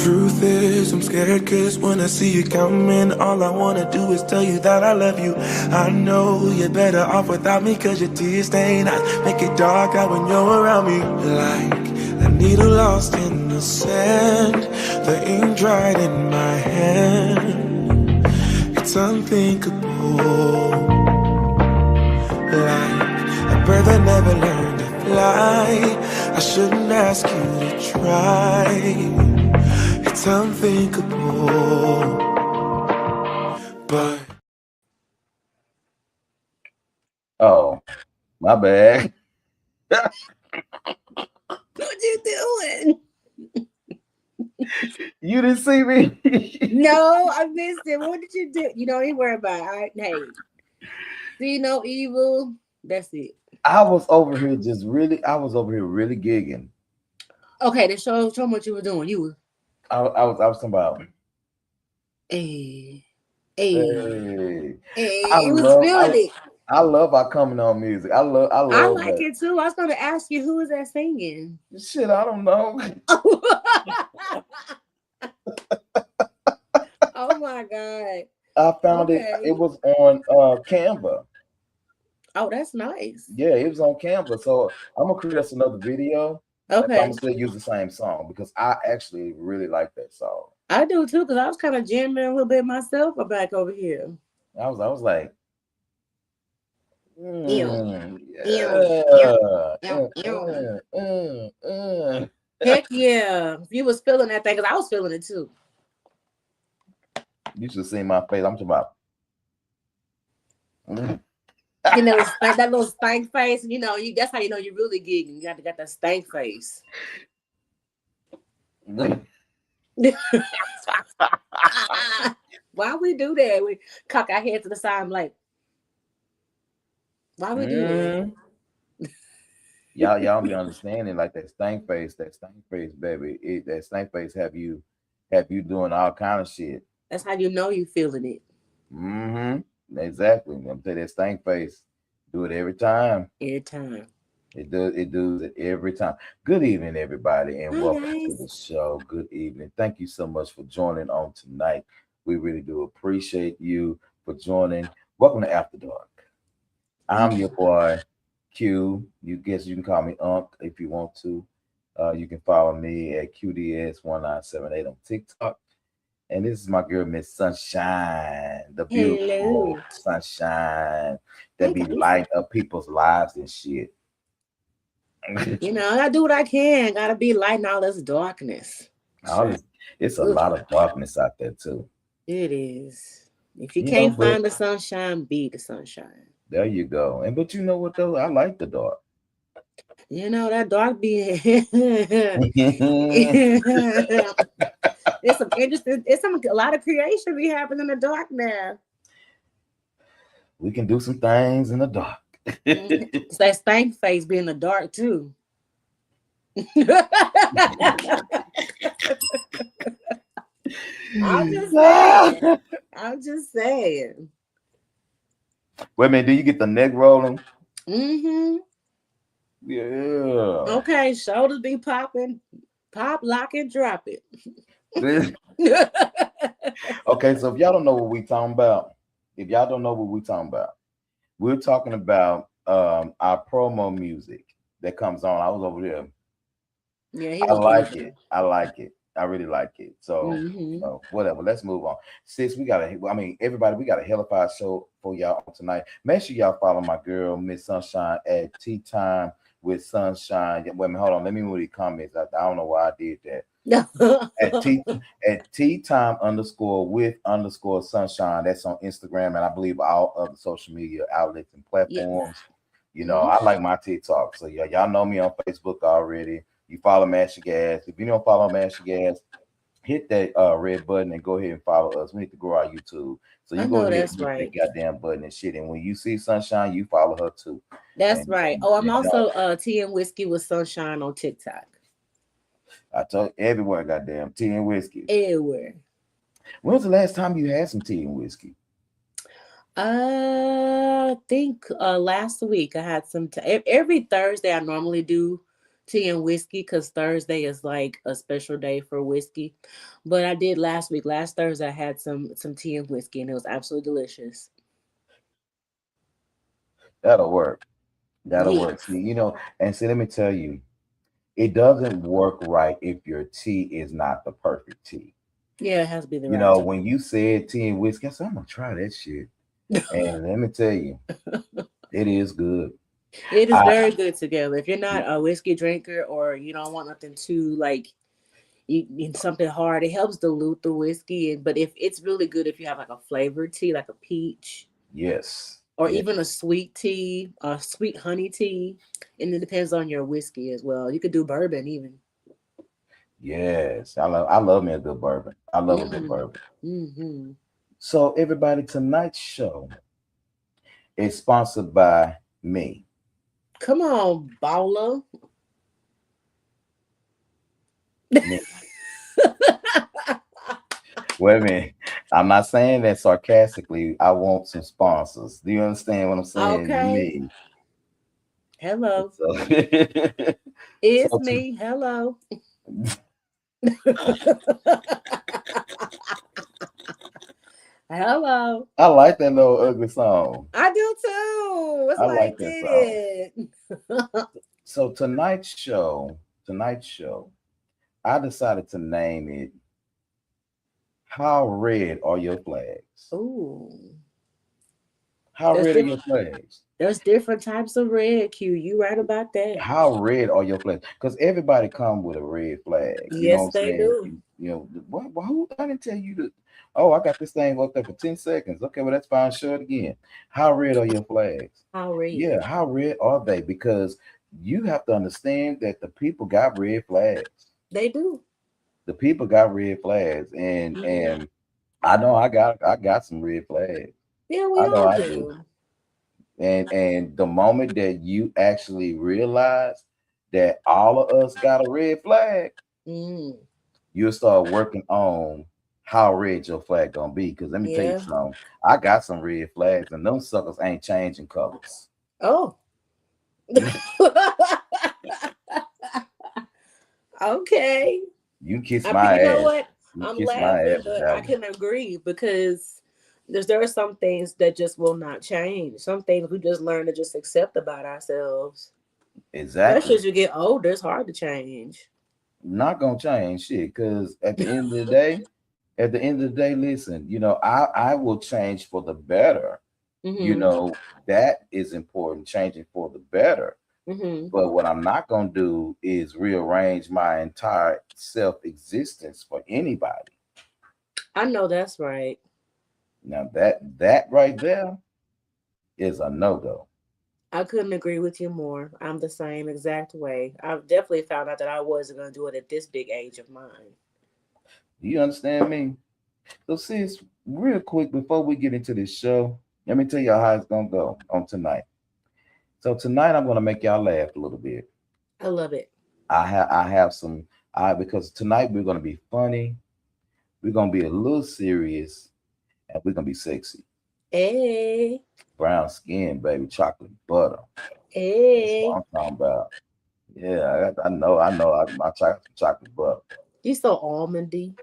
Truth is, I'm scared cause when I see you coming, all I wanna do is tell you that I love you. I know you're better off without me cause your tears stain eyes make it dark out when you're around me. Like a needle lost in the sand, the ink dried in my hand. It's unthinkable. Like a bird that never learned to fly, I shouldn't ask you to try. It's unthinkable, but Oh, my bad. What you doing? You didn't see me. No, I missed it. What did you do? You don't even worry about it. Hey, see no evil. That's it. I was over here really gigging. Okay, then show me what you were doing. You were, I was talking about. hey, hey, Hey, I hey. You was love feeling I it. I love our coming on music. I I love like that. it too. I was going to ask you who is that singing. Shit, I don't know. Oh my god. I found it. Okay. It was on Canva. Oh, that's nice. Yeah, it was on Canva. So I'm gonna create us another video, but I'm Okay. gonna still use the same song because I actually really like that song. I do too, because I was kind of jamming a little bit myself back over here. I was like, Ew, ew, ew, yeah, ew, ew. uh, uh. Heck yeah. You was feeling that thing, because I was feeling it too. You should see my face. I'm talking about. Mm. You know, that little stank face, that's how you know you're really gigging. You got that stank face. Why we do that? We cock our head to the side. I'm like, why we do that? Mm. Y'all don't be understanding like that stank face, baby. That stank face have you doing all kind of shit. That's how you know you feeling it. Exactly. I'm tell you that stank face. Do it every time. Every time. It does it every time. Good evening, everybody, and Hi welcome to guys. the show. Good evening. Thank you so much for joining on tonight. We really do appreciate you for joining. Welcome to After Dark. I'm Thank your you. boy Q. You can call me Unc if you want to. You can follow me at QDS1978 on TikTok. And this is my girl, Miss Sunshine, the beautiful Hello. sunshine that Hi be guys. lighting up people's lives and shit. I gotta do what I can. Gotta be lighting all this darkness. All Sure. this, it's a Ugh, lot of darkness out there too. it is. If you can't But find the sunshine, be the sunshine. there you go. And but you know what though? I like the dark. That dark be We it's some interesting, a lot of creation be happening in the dark now. can do some things in the dark. It's that stank face be in the dark too. I'm just saying. I'm just saying. Wait a minute, do you get the neck rolling? Mm-hmm. Yeah. Okay, shoulders be popping, pop, lock, and drop it. Okay, so if y'all don't know what we talking about, if y'all don't know what we talking about, we're talking about our promo music that comes on. I was over there. Yeah, he I was doing like that. it. I like it. I really like it. So Mm-hmm. whatever. Let's move on. Sis, everybody, we got a hellified show for y'all on tonight. Make sure y'all follow my girl, Miss Sunshine, at Tea Time with Sunshine. Wait a minute, hold on. Let me move these comments. I don't know why I did that. At T at Tea Time _ with Sunshine. That's on Instagram and I believe all other social media outlets and Yes. platforms. Mm-hmm. I like my TikTok. So yeah, y'all know me on Facebook already. You follow Master Gas. If you don't follow Master Gas, hit that red button and go ahead and follow us. We need to grow our YouTube. So I you go know ahead and that's hit that right. goddamn button and shit. And when you see Sunshine, you follow her too. That's And, right. and, Oh, I'm and also tea and whiskey with sunshine on TikTok. I told everywhere, goddamn tea and whiskey. Everywhere. When was the last time you had some tea and whiskey? I think last week I had some. Every Thursday I normally do tea and whiskey because Thursday is like a special day for whiskey. But I did last week. Last Thursday, I had some tea and whiskey, and it was absolutely delicious. That'll work. That'll work. Yes. See, and see, let me tell you, it doesn't work right if your tea is not the perfect tea. Yeah, it has to be the right When you said tea and whiskey, I said, I'm gonna try that shit. tea. And let me tell you, it is good. It is I very good together. If you're not a whiskey drinker or you don't want nothing too like you need something hard, it helps dilute the whiskey. But if it's really good if you have like a flavored tea, like a peach, yes. or Yeah. even a sweet tea, a sweet honey tea, and it depends on your whiskey as well. You could do bourbon even. Yes. I love me a good bourbon. I love a good Mm. bourbon. Hmm. So everybody, tonight's show is sponsored by me. Come on, baller. Me. Wait a minute. I'm not saying that sarcastically. I want some sponsors. Do you understand what I'm saying? Okay. Me. Hello. So, It's so me. Hello. Hello. I like that little ugly song. I do too. It's I like like that song. it. So tonight's show, I decided to name it "How Red Are Your Flags?" Ooh. How There's red are different your flags? there's different types of red, Q. You right about that. How red are your flags? Because everybody come with a red flag. You know what Yes, I'm they saying? do. Who I didn't tell you to? Oh, I got this thing up there for 10 seconds. Okay, well that's fine. Show it again. How red are your flags? How red? Yeah, how red are they? Because you have to understand that the people got red flags. They do. The people got red flags, and Hmm. and I know I got some red flags. Yeah, we I know all I do. do. And the moment that you actually realize that all of us got a red flag, Mm. you'll start working on how red your flag gonna be. Because let me tell you Yeah. something, I got some red flags, and those suckers ain't changing colors. Oh. Okay. You can kiss I mean, my you know ass. what? You I'm kiss my ass laughing, for but that I one. can agree because there are some things that just will not change. Some things we just learn to just accept about ourselves. Especially Exactly. as you get older, it's hard to change. Not gonna change shit. Because at the end of the day, listen, I will change for the better. You Hmm. know, that is important, changing for the better. Hmm. But what I'm not gonna do is rearrange my entire self existence for anybody. I know that's right. Now that right there is a no-go. I couldn't agree with you more. I'm the same exact way. I've definitely found out that I wasn't going to do it at this big age of mine. Do you understand me? So sis, real quick before we get into this show, let me tell y'all how it's gonna go on tonight. So tonight I'm gonna make y'all laugh a little bit. I love it. I have some I because tonight we're gonna be funny, we're gonna be a little serious, and we're gonna be sexy. Hey, Brown skin, baby, chocolate butter. That's what hey. I'm talking about. Yeah, I know. My chocolate butter. You're so almondy.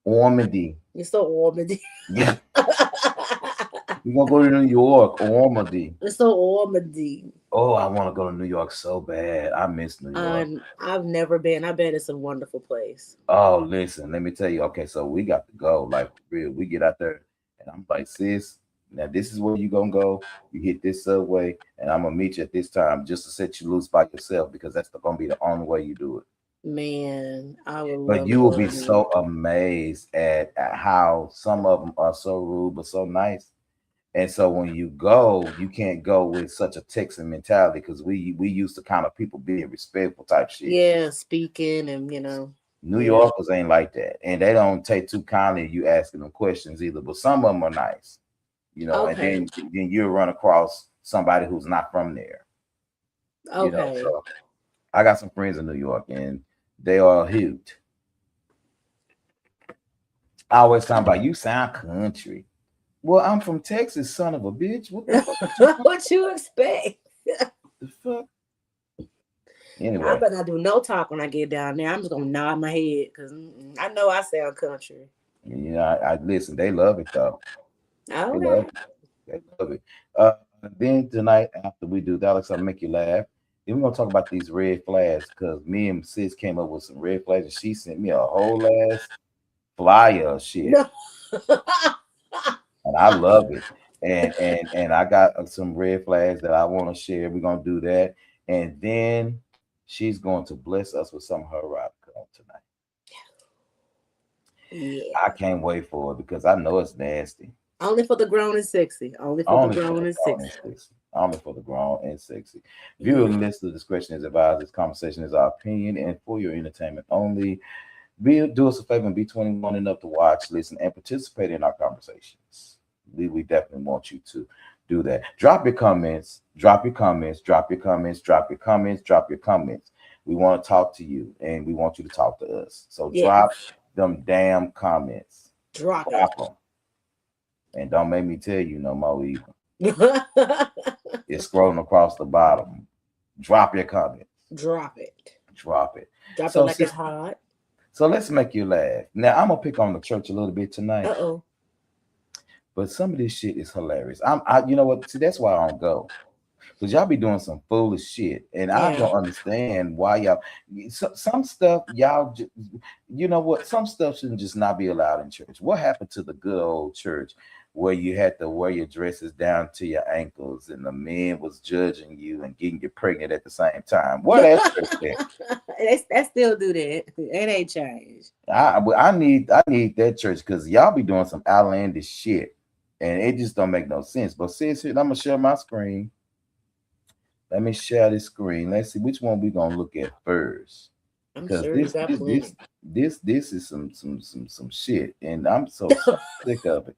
Ormady. You're so almondy. Yeah, we're gonna go to New York. Ormady. You're so almondy. Oh, I want to go to New York so bad. I miss New York. I've never been. I bet it's a wonderful place. Oh, listen, let me tell you. Okay, so we got to go. Like for real, we get out there, and I'm like, sis, now this is where you gonna go. You hit this subway, and I'm gonna meet you at this time just to set you loose by yourself because that's gonna be the only way you do it. Man, I would But love to you will go be to New York. so amazed at how some of them are so rude but so nice. And so when you go, you can't go with such a Texan mentality because we used to kind of people being respectful type shit. Yeah, speaking and New yeah. Yorkers ain't like that, and they don't take too kindly you asking them questions either. But some of them are nice, and Okay, then you'll run across somebody who's not from there, okay. So I got some friends in New York, and they are hoot. I always talk about you sound country. Well, I'm from Texas, son of a bitch. What the fuck? What you talking What you expect? the fuck? I Anyway, better not do no talk when I get down there. I'm just gonna nod my head because I know I sound country. I listen. They love it though. They love Okay. it. They love it. Uh, then tonight after we do that, Alex, I'll make you laugh. Then we're gonna talk about these red flags because me and sis came up with some red flags, and she sent me a whole ass flyer of shit, No. and I love it. And I got some red flags that I want to share. We're gonna do that, and then she's going to bless us with some of her erotica on tonight. Yeah. I can't wait for it because I know it's nasty. Only for the grown and sexy. Only for the Only for grown the and grown sexy. and sexy. Only for the grown and sexy. Viewer Yeah. and listener discretion is advised. This conversation is our opinion and for your entertainment only. Do us a favor and be 21 enough to watch, listen, and participate in our conversations. We definitely want you to do that. Drop your comments. Drop your comments. Drop your comments. Drop your comments. Drop your comments. We want to talk to you, and we want you to talk to us. So drop Yes. them damn comments. Drop Drop them, and don't make me tell you no more either. it. It's scrolling across the bottom. Drop your comments. Drop it. Drop it. Drop it So, like it's hot. so let's make you laugh. Now I'm gonna pick on the church a little bit tonight, Uh-oh. but some of this shit is hilarious. You know what? See, that's why I don't go because y'all be doing some foolish shit, and I Yeah. don't understand why y'all. Some stuff y'all, you know what? Some stuff shouldn't just not be allowed in church. What happened to the good old church where you had to wear your dresses down to your ankles, and the men was judging you and getting you pregnant at the same time? What that church at? They still do that. It ain't changed. I need that church because y'all be doing some outlandish shit, and it just don't make no sense. But sis, here, I'm gonna share my screen. Let me share this screen. Let's see which one we gonna look at first. I'm Because sure you got plenty. this is some shit, and I'm so sick of it.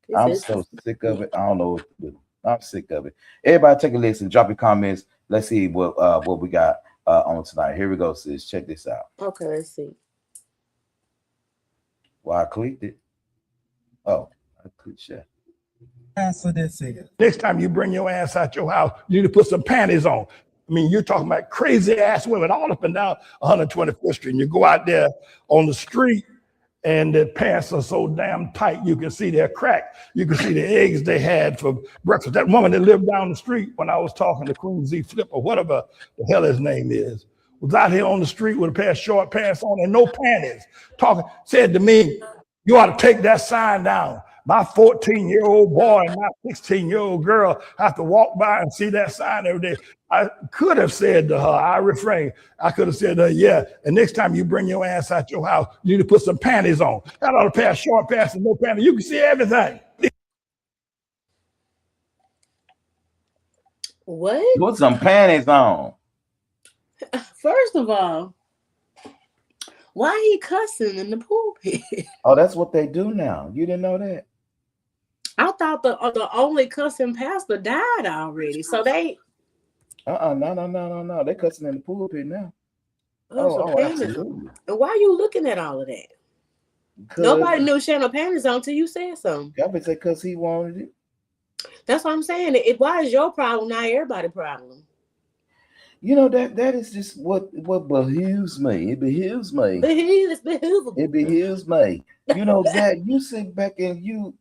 This I'm is so sick of it. I don't know what to do. I'm sick of it. Everybody, take a listen. Drop your comments. Let's see what we got on tonight. Here we go, sis. Check this out. okay. Let's see. Well, I clicked it. Oh, I clicked share. Answer this is. Next time you bring your ass out your house, you need to put some panties on. I mean, you're talking about crazy ass women all up and down 125th Street. And you go out there on the street and their pants are so damn tight, you can see their crack. You can see the eggs they had for breakfast. That woman that lived down the street when I was talking to Queen Z Flip or whatever the hell his name is, was out here on the street with a pair of short pants on and no panties. Talking, said to me, you ought to take that sign down. My 14-year-old boy and my 16-year-old girl have to walk by and see that sign every day. I could have said to her, I refrained. I could have said to her, yeah, and next time you bring your ass out your house, you need to put some panties on. That ought to pair of short pants and no panties. You can see everything. What? Put some panties on. First of all, why he cussing in the pulpit? Oh, that's what they do now. You didn't know that? I thought the only cussing pastor died already. So they No. They cussing in the pulpit now. some panties on. Absolutely. And why are you looking at all of that? Nobody knew she had no panties on until you said something. I would say because he wanted it. That's what I'm saying. Why is your problem not everybody's problem? You know that is just what behooves me. It behooves me. It behooves me. You know that you sit back and you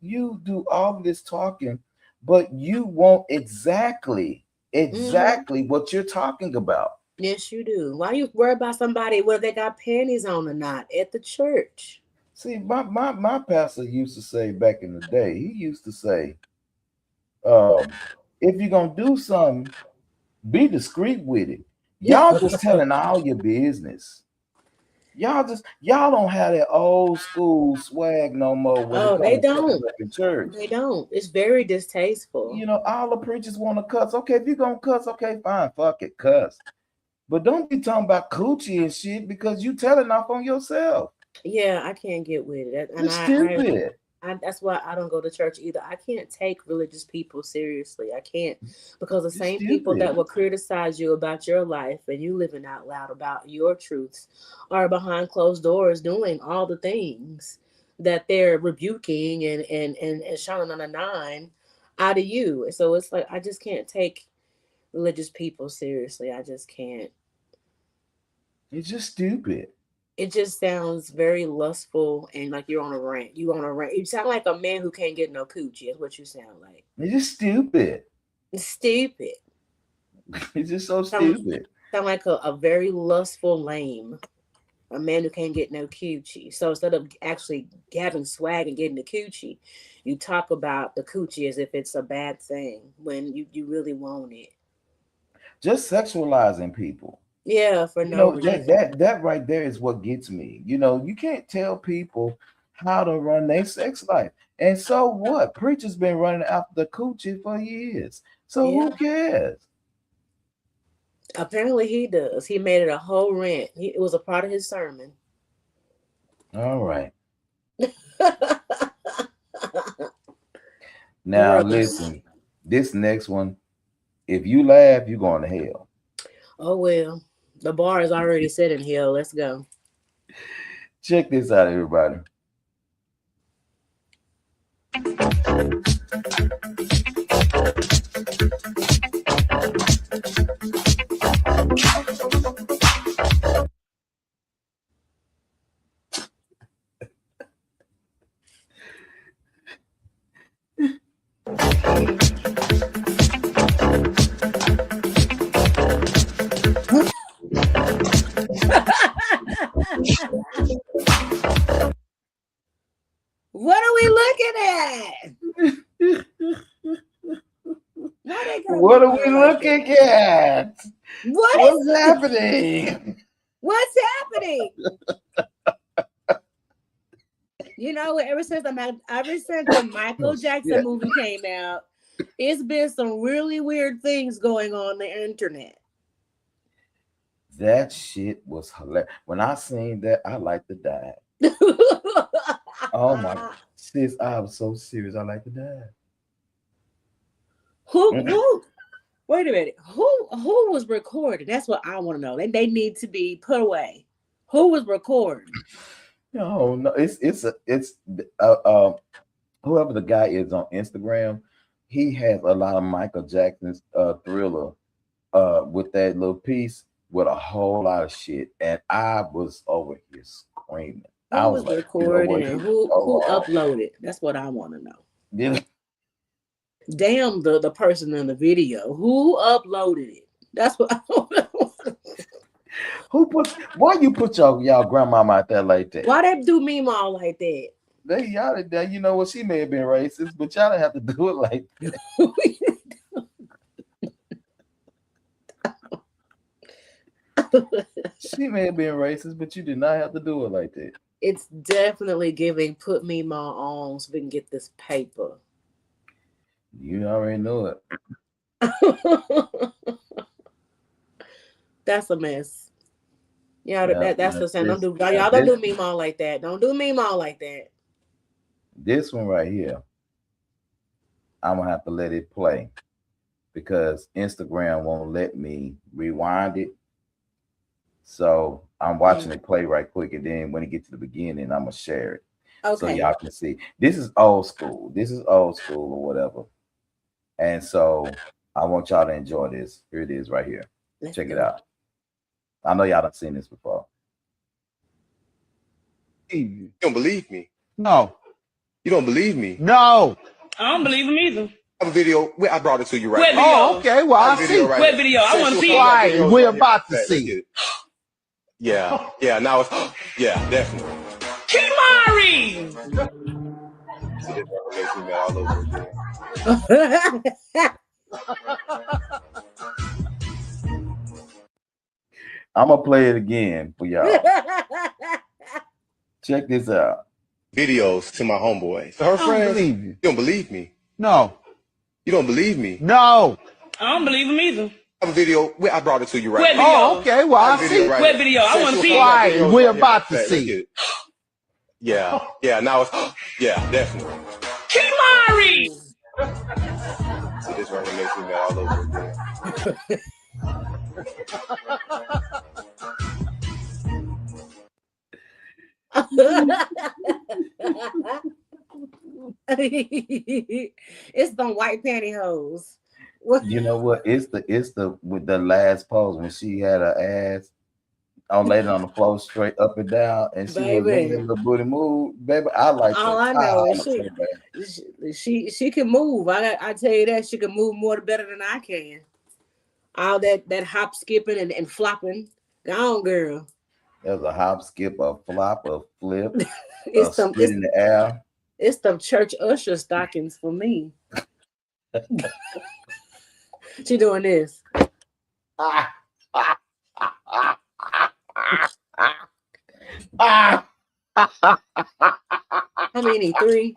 do all of this talking, but you want exactly what you're talking about. Yes, you do. Why you worry about somebody whether they got panties on or not at the church? See, my pastor used to say back in the day, he used to say, if you're gonna do something, be discreet with it. Y'all just telling all your business. Y'all don't have that old school swag no more. Oh, they don't. In church. They don't. It's very distasteful. You know, all the preachers want to cuss. Okay, if you're gonna cuss, okay, fine, fuck it, cuss. But don't be talking about coochie and shit because you telling off on yourself. Yeah, I can't get with it. And It's stupid. That's why I don't go to church either. I can't take religious people seriously. I can't, because the same people that will criticize you about your life and you living out loud about your truths are behind closed doors doing all the things that they're rebuking and shining on a nine out of you. So it's like I just can't take religious people seriously. I just can't. It's just stupid. It just sounds very lustful and like you're on a rant. You on a rant. You sound like a man who can't get no coochie. Is what you sound like. It's just stupid. It's stupid. It's just so stupid. Sound like a very lustful lame. A man who can't get no coochie. So instead of actually having swag and getting the coochie, you talk about the coochie as if it's a bad thing when you really want it. Just sexualizing people. Yeah, for no reason. That right there is what gets me. You can't tell people how to run their sex life. And so what? Preacher's been running after the coochie for years. So who cares? Apparently he does. He made it a whole rant. It was a part of his sermon. All right. Now listen, this next one, if you laugh, you're going to hell. Oh well. The bar is already set in hell. Let's go. Check this out, everybody. What are we looking at? What are we looking at? What's happening? What's happening? You know, ever since the Michael Jackson movie came out, it's been some really weird things going on the internet. That shit was hilarious. When I seen that, I like to die. Oh my God. Sis, I was so serious. I like to die. Who? Wait a minute. Who was recording? That's what I want to know. They need to be put away. Who was recording? No, it's whoever the guy is on Instagram, he has a lot of Michael Jackson's Thriller with that little piece with a whole lot of shit, and I was over here screaming. Who was like, recording and who uploaded? That's what I want to know. Yeah. Damn the person in the video. Who uploaded it? That's what I want to know. Why you put y'all grandmama out there like that? Why they do me all like that? You know what? She may have been racist, but y'all didn't have to do it like that. She may have been racist, but you did not have to do it like that. It's definitely giving put me my on so we can get this paper. You already know it. That's a mess. That's the same. Y'all don't do me all like that. Don't do me all like that. This one right here, I'm gonna have to let it play because Instagram won't let me rewind it. So I'm watching it play right quick, and then when it gets to the beginning, I'm gonna share it so y'all can see. This is old school. Or whatever. And so I want y'all to enjoy this. Here it is right here. Check it out. I know y'all done seen this before. You don't believe me? No. You don't believe me? No. I don't believe him either. I have a video. I brought it to you right What now. video? Oh, okay. Well, I'll see. Right what video? I want to see it. Right. We're about to see it. Yeah. Now it's definitely. Kimari! See, this makes me mad all over again. I'm gonna play it again for y'all. Check this out. Videos to my homeboys. Her friends. Believe you. You don't believe me? No. You don't believe me? No. I don't believe him either. I have a video. I brought it to you right What now. video? Oh, okay. Well, I'll see. What video? I want to see it. Right. We're about to see it. Yeah. Now it's definitely. Kimari! See, this right here makes me mad all over again. It's the white pantyhose. You know what? It's the with the last pose when she had her ass I laid it on the floor straight up and down, and she was making that Baby. little booty move. Baby, I like All that. I I know is holler so bad. she can move. I tell you that she can move more better than I can. All that hop skipping and flopping. Go on, girl. There's a hop, skip, a flop, a flip, a It's them split in the air. it's them church usher stockings for me. She doing this. Ah, ah, ah, ah, ah, ah, ah. How many? 3?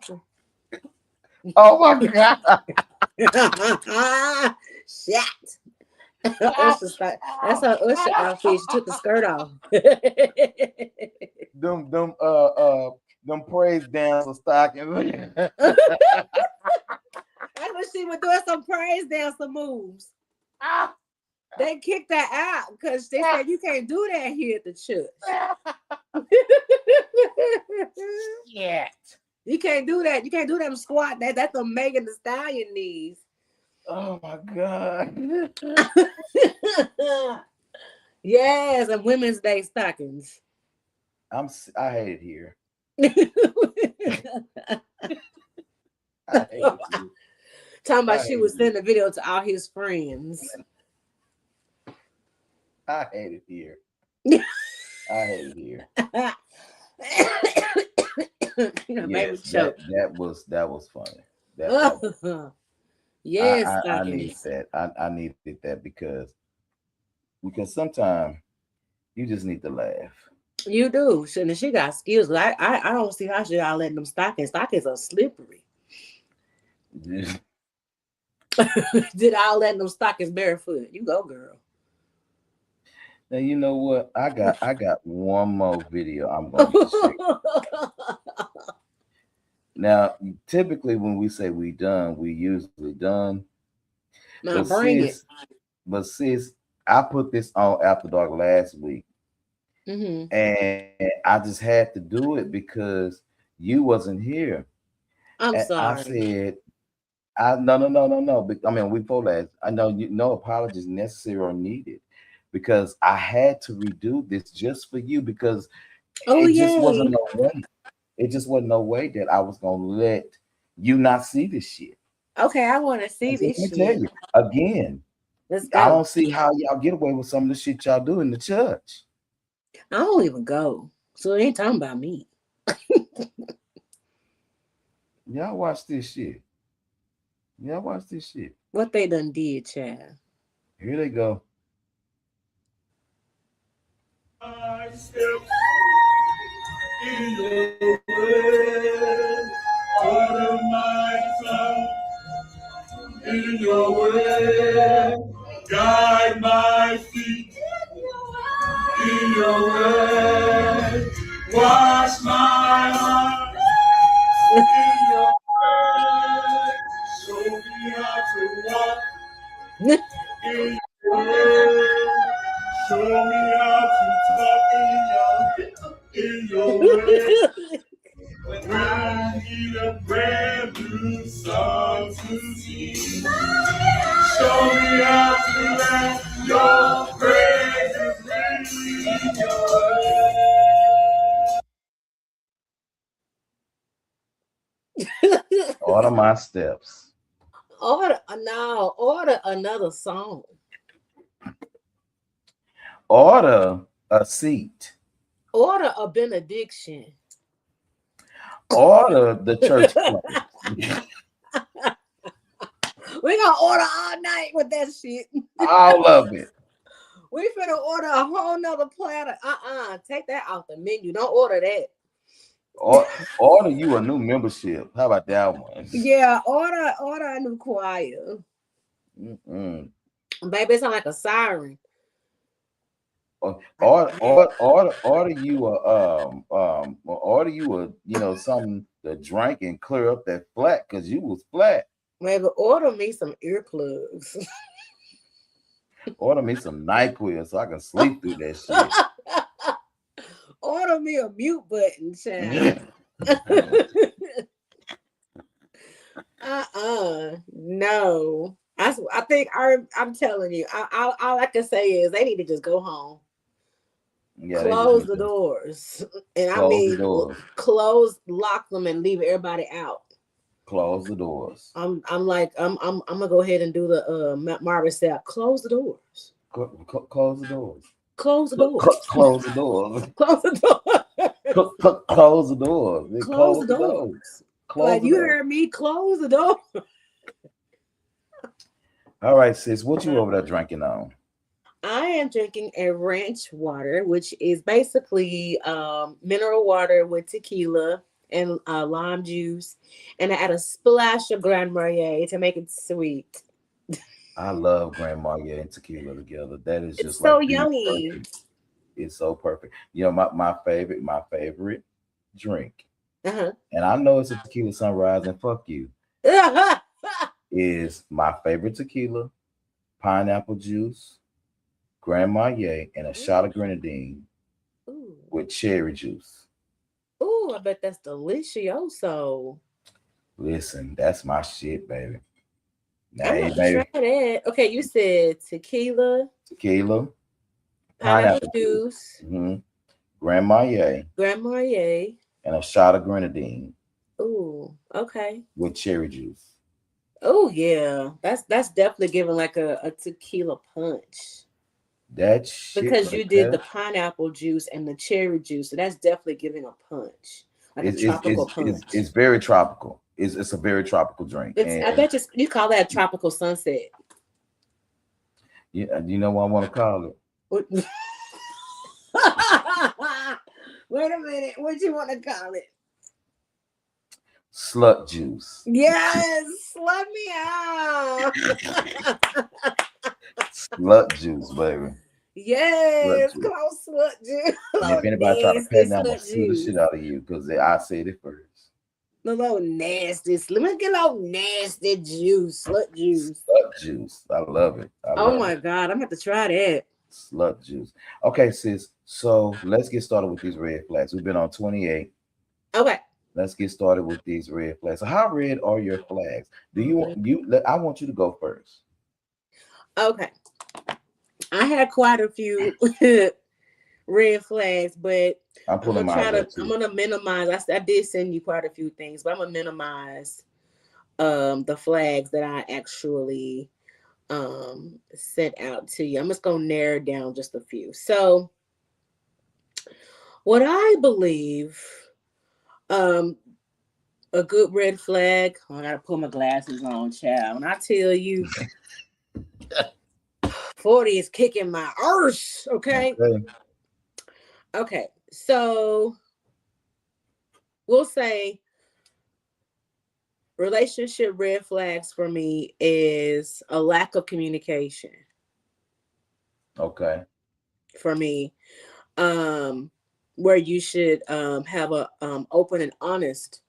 Oh my God. Shit. That's her usher outfit. She took the skirt off. Them praise dancer stockings. That's what she was doing, some praise dancer moves. They kicked that out because they said you can't do that here at the church. Shit. You can't do that. You can't do them squat. That's the Megan Thee Stallion knees. Oh my God. Yes, and Women's Day stockings. I hate it here. Talking about she was sending the video to all his friends. I hate it here. I hate it here. Yes, that was funny. Yes, I need that. I needed that because sometimes you just need to laugh. You do. And she got skills. I don't see how she all letting them stockings. Stockings are slippery. Did all letting them stockings barefoot? You go, girl. Now you know what? I got one more video I'm gonna share. Now, typically when we say we done, we usually done. Now bring it. But sis, I put this on After Dark last week. Mm-hmm. And I just had to do it because you wasn't here. I'm sorry. I said, no. I mean, we told last. I know no apologies necessary or needed because I had to redo this just for you because just wasn't no way. It just wasn't no way that I was gonna let you not see this shit. Okay, I want to see this shit. Let me tell you again. Let's go. I don't see how y'all get away with some of the shit y'all do in the church. I don't even go, so it ain't talking about me. Y'all watch this shit. What they done did, child. Here they go. I step in your way, order my tongue in your way, guide my feet in your way, wash my heart in your way, show me how to walk in your way, show me how to talk in your way. When I need a brand new song to sing, show me how to let your praises ring your way. Order my steps. Order another song. Order a seat. Order a benediction. Order the church plate. We gonna order all night with that shit. All of it. We finna order a whole nother platter. Take that off the menu. Don't order that. Order you a new membership. How about that one? Yeah, order a new choir. Mm-mm. Baby, it sound like a siren. Order you a something to drink and clear up that flat because you was flat. Maybe order me some earplugs. Order me some NyQuil so I can sleep through that shit. Order me a mute button, child. No. I think I'm telling you. All I can say is they need to just go home. Yeah, they just Close need the to doors, and I close the mean doors. close, lock them, and leave everybody out. Close the doors. I'm like I'm gonna go ahead and do the Marvin said, close the doors. Close the doors. Close the doors. Close the doors. Close the doors. Close the doors. Close Close the the doors. doors. Close Like the you doors. heard me, close the door. All right, sis. What you over there drinking on? I am drinking a ranch water, which is basically mineral water with tequila and lime juice, and I add a splash of Grand Marnier to make it sweet. I love Grand Marnier and tequila together. That is It's just so like yummy. perfect. It's so perfect. You know, my favorite drink, Uh-huh. and I know it's a tequila sunrise, and fuck you, is my favorite tequila, pineapple juice, Grand Marnier, and a shot of grenadine Ooh. with cherry juice. Ooh, I bet that's delicioso. Listen, that's my shit, baby. Now, I'm hey, gonna try baby, that. Okay, you said tequila, tequila, pineapple pineapple juice, juice, Grand Marnier, Grand Marnier. and a shot of grenadine Ooh, okay. with cherry juice. Oh yeah, that's definitely giving like a tequila punch That shit because right you did the there. pineapple juice and the cherry juice, so that's definitely giving a punch, like a It's it's tropical it's, it's, punch. it's very tropical. It's a very tropical drink, It's I and bet you call that a tropical sunset. you know what I want to call it? What- Wait a minute, what you want to call it? Slut juice. Yes, let me out. Slut juice, baby. Slut Yes, juice. come on, slut juice. And if Little anybody try to nasty pet me, I'm gonna slut sue the shit juice. out of you because I said it first. The little nasty. Let me get a little nasty juice, slut juice. Slut juice. I love it. I Oh love my it. God, I'm gonna have to try that. Slut juice. Okay, sis. So let's get started with these red flags. We've been on 28. Okay. Let's get started with these red flags. So how red are your flags? Do you want you? I want you to go first. Okay. I had quite a few red flags, but I'm I'm pulling gonna mine try up to. I'm too. gonna minimize. I did send you quite a few things, but I'm gonna minimize the flags that I actually sent out to you. I'm just gonna narrow down just a few. So what I believe a good red flag. Oh, I gotta put my glasses on, child. When I tell you 40 is kicking my arse, okay? Okay. Okay, so we'll say relationship red flags for me is a lack of communication Okay. for me. Where you should have a open and honest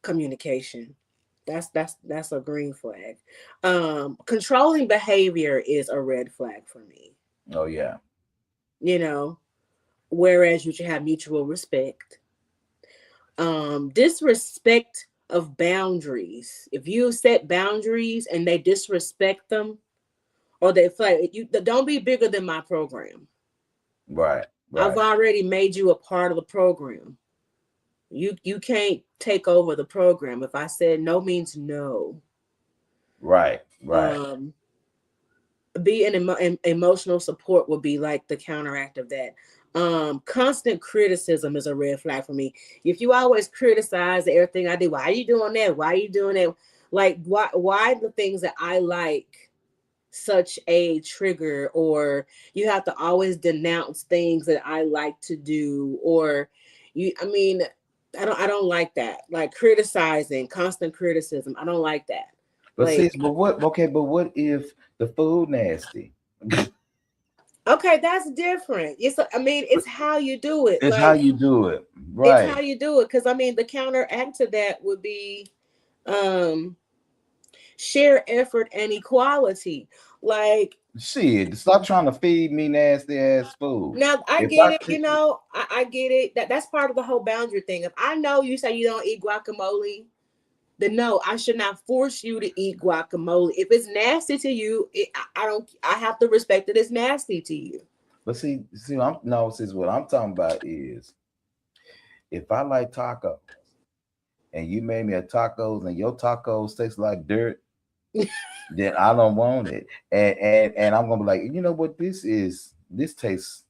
communication. That's a green flag. Controlling behavior is a red flag for me. Oh yeah. You know, whereas you should have mutual respect. Disrespect of boundaries. If you set boundaries and they disrespect them, or they feel like you don't be bigger than my program. Right. I've Right. already made you a part of the program. You can't take over the program. If I said no means no. Right. Right. Be an emotional support would be like the counteract of that. Constant criticism is a red flag for me. If you always criticize everything I do, why are you doing that? Why are you doing that? Like why the things that I like such a trigger, or you have to always denounce things that I like to do, or I don't like that. Like criticizing, constant criticism. I don't like that. But sis, Like, but what? Okay, but what if the food nasty? okay, that's different. It's how you do it. It's how Like, you do it, it's right? how you do it. Because the counteract to that would be um share effort and equality. Like, Shit, stop trying to feed me nasty ass food. now I If get I it, could, I get it. That's part of the whole boundary thing. If I know you say you don't eat guacamole, then no, I should not force you to eat guacamole. If it's nasty to you, I don't. I have to respect that it's nasty to you. But see, sis, what I'm talking about is if I like tacos and you made me a tacos and your tacos taste like dirt, then I don't want it. And I'm gonna be like, you know what, this tastes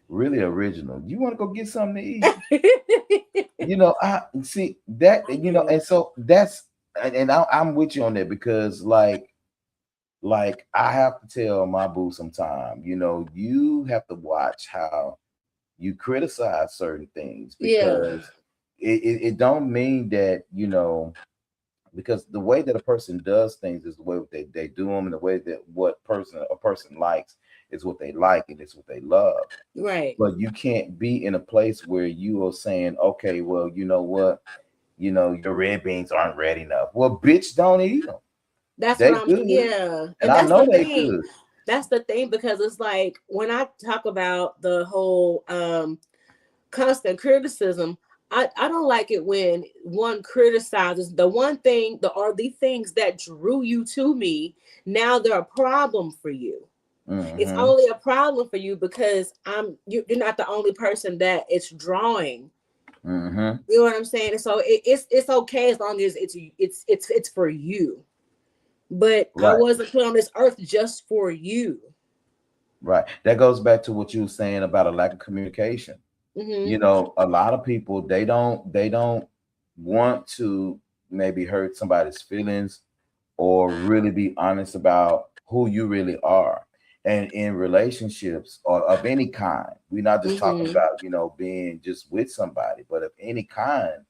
really original. You want to go get something to eat? I see that, and so that's I'm with you on that because like I have to tell my boo sometime, you have to watch how you criticize certain things Yeah. because it don't mean that, because the way that a person does things is the way they do them, and the way that a person likes is what they like and it's what they love. Right. But you can't be in a place where you are saying, okay, well, you know what, your red beans aren't red enough. Well, bitch, don't eat them. That's They what I'm good. yeah. And And I that's know the they thing. good. That's the thing, because it's like when I talk about the whole constant criticism, I don't like it when one criticizes the one thing, the things that drew you to me. Now they're a problem for you. It's Mm-hmm. only a problem for you because you're not the only person that it's drawing. Mm-hmm. You know what I'm saying? So it's okay as long as it's for you. But I Right. wasn't put on this earth just for you. Right. That goes back to what you were saying about a lack of communication. Mm-hmm. A lot of people they don't want to maybe hurt somebody's feelings or really be honest about who you really are. And in relationships or of any kind, we're not just talking Mm-hmm. about, being just with somebody, but of any kind,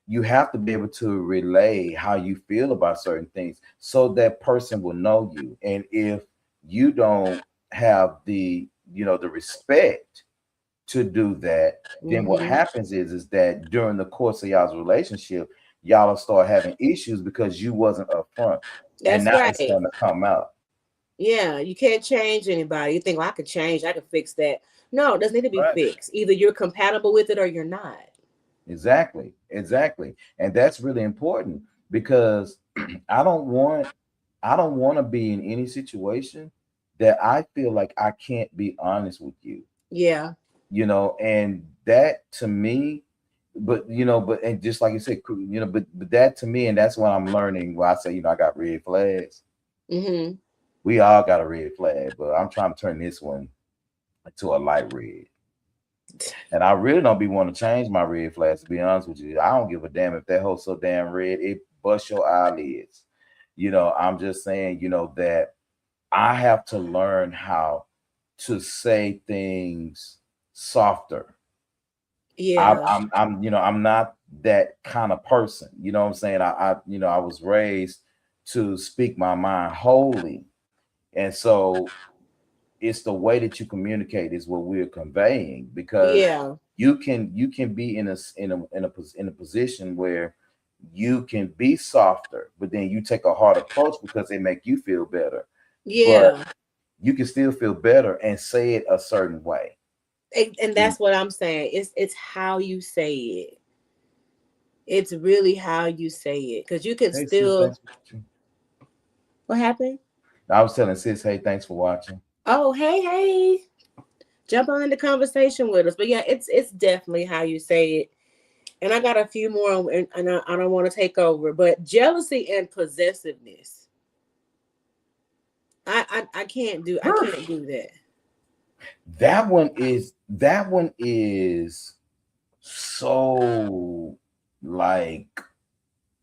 you have to be able to relay how you feel about certain things so that person will know you. And if you don't have the respect to do that, then what Mm-hmm. happens is that during the course of y'all's relationship, y'all will start having issues because you wasn't upfront. And That's now it's right. going to come out. Yeah, you can't change anybody. You think, well, I could change, I could fix that. No, it doesn't need to be Right. fixed. Either you're compatible with it or you're not. Exactly. And that's really important because I don't want to be in any situation that I feel like I can't be honest with you. Yeah. And that to me, but and just like you said, but that to me, and that's what I'm learning. Where I say, I got red flags. Mm-hmm. We all got a red flag, but I'm trying to turn this one to a light red. And I really don't be want to change my red flags, to be honest with you. I don't give a damn if that hole's so damn red, it busts your eyelids. I'm just saying, that I have to learn how to say things softer. Yeah. I'm not that kind of person. You know what I'm saying? I was raised to speak my mind wholly. And so it's the way that you communicate is what we're conveying, because Yeah. you can be in a position where you can be softer, but then you take a hard approach because they make you feel better. But Yeah. you can still feel better and say it a certain way. And that's what I'm saying. It's how you say it. It's really how you say it. Because you can Hey sis, still thanks for watching. what happened? I was telling sis, hey, thanks for watching. Oh, hey. Jump on in the conversation with us. But yeah, it's definitely how you say it. And I got a few more, and I don't want to take over, but jealousy and possessiveness. I can't do that. That one is so like,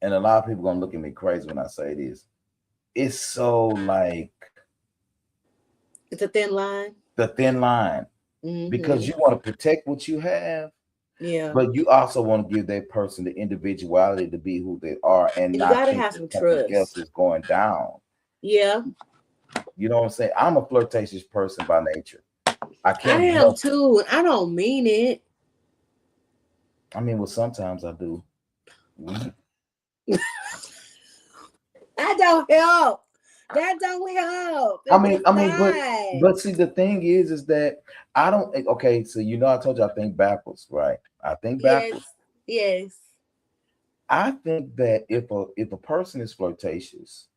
and a lot of people gonna look at me crazy when I say this. It's so like It's a thin line. the thin line, because Mm-hmm. you want to protect what you have, Yeah. but you also want to give that person the individuality to be who they are and And you not gotta think have that some something else trust. is going down. Yeah. You know what I'm saying? I'm a flirtatious person by nature. I I can't am help too. I don't mean it. I mean, well, sometimes I do. That don't help. That don't help. I That mean, does I mean, but not. but see, the thing is that I don't. Okay, so I told you I think backwards, right? I think backwards. Yes. Yes. I think that if a person is flirtatious,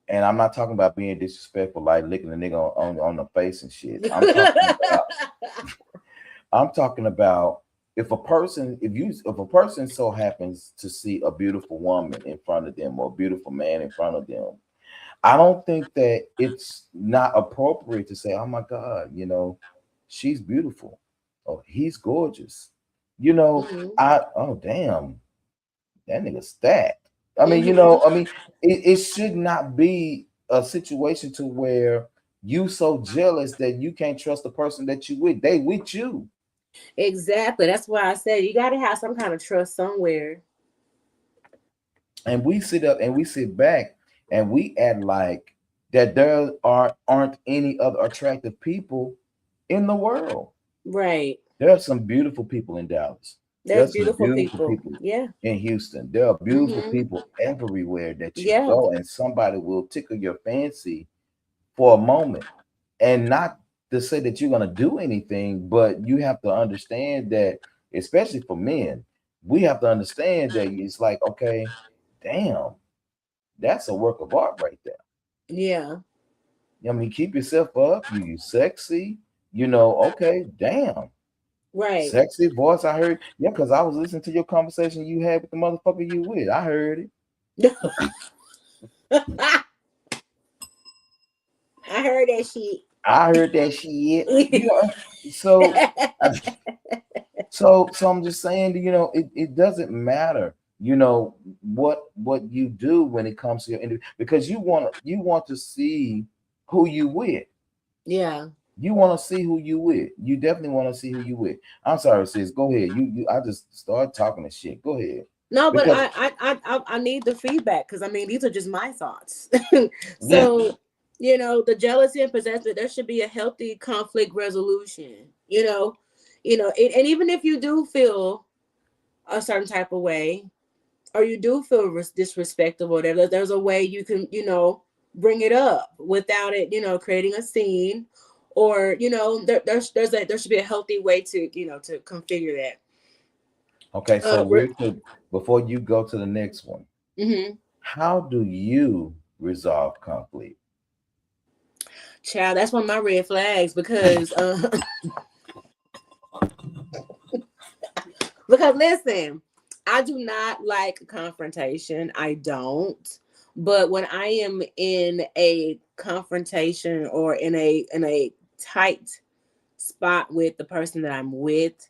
And I'm not talking about being disrespectful, like licking a nigga on the face and shit. I'm talking about if a person so happens to see a beautiful woman in front of them or a beautiful man in front of them, I don't think that it's not appropriate to say, "Oh my God, she's beautiful, or he's gorgeous." Mhm. Oh damn, that nigga stacked. Mhm. It should not be a situation to where you so jealous that you can't trust the person that you with. They with you. Exactly. That's why I said you got to have some kind of trust somewhere. And we sit up and we sit back and we act like that there aren't any other attractive people in the world. Right. There are some beautiful people in Dallas. There There's are some beautiful beautiful people. people Yeah. in Houston. There are beautiful Mhm. people everywhere that you Yeah. go, and somebody will tickle your fancy for a moment. And not to say that you're going to do anything, but you have to understand that, especially for men, we have to understand that it's like, okay, damn, that's a work of art right there. Yeah. Keep yourself up. You sexy. Okay, damn. Right. Sexy voice. I heard. Yeah, because I was listening to your conversation you had with the motherfucker you with. I heard it. I heard that shit. I heard that shit. So, so I'm just saying, it doesn't matter, what you do when it comes to your interview, because you want to see who you with. Yeah. You want to see who you with. You definitely want to see who you with. I'm sorry, sis. Go ahead. I just started talking to shit. Go ahead. No, but Because I need the feedback because I mean these are just my thoughts. yeah, So, the jealousy and possession, there should be a healthy conflict resolution. And even if you do feel a certain type of way, or you do feel disrespected or whatever, there's a way you can, bring it up without it, creating a scene, or there should be a healthy way to, to configure that. okay, so Re- real quick, before you go to the next one, mhm. how do you resolve conflict? Child, that's one of my red flags because because listen, I do not like confrontation. I don't. But when I am in a confrontation or in a tight spot with the person that I'm with,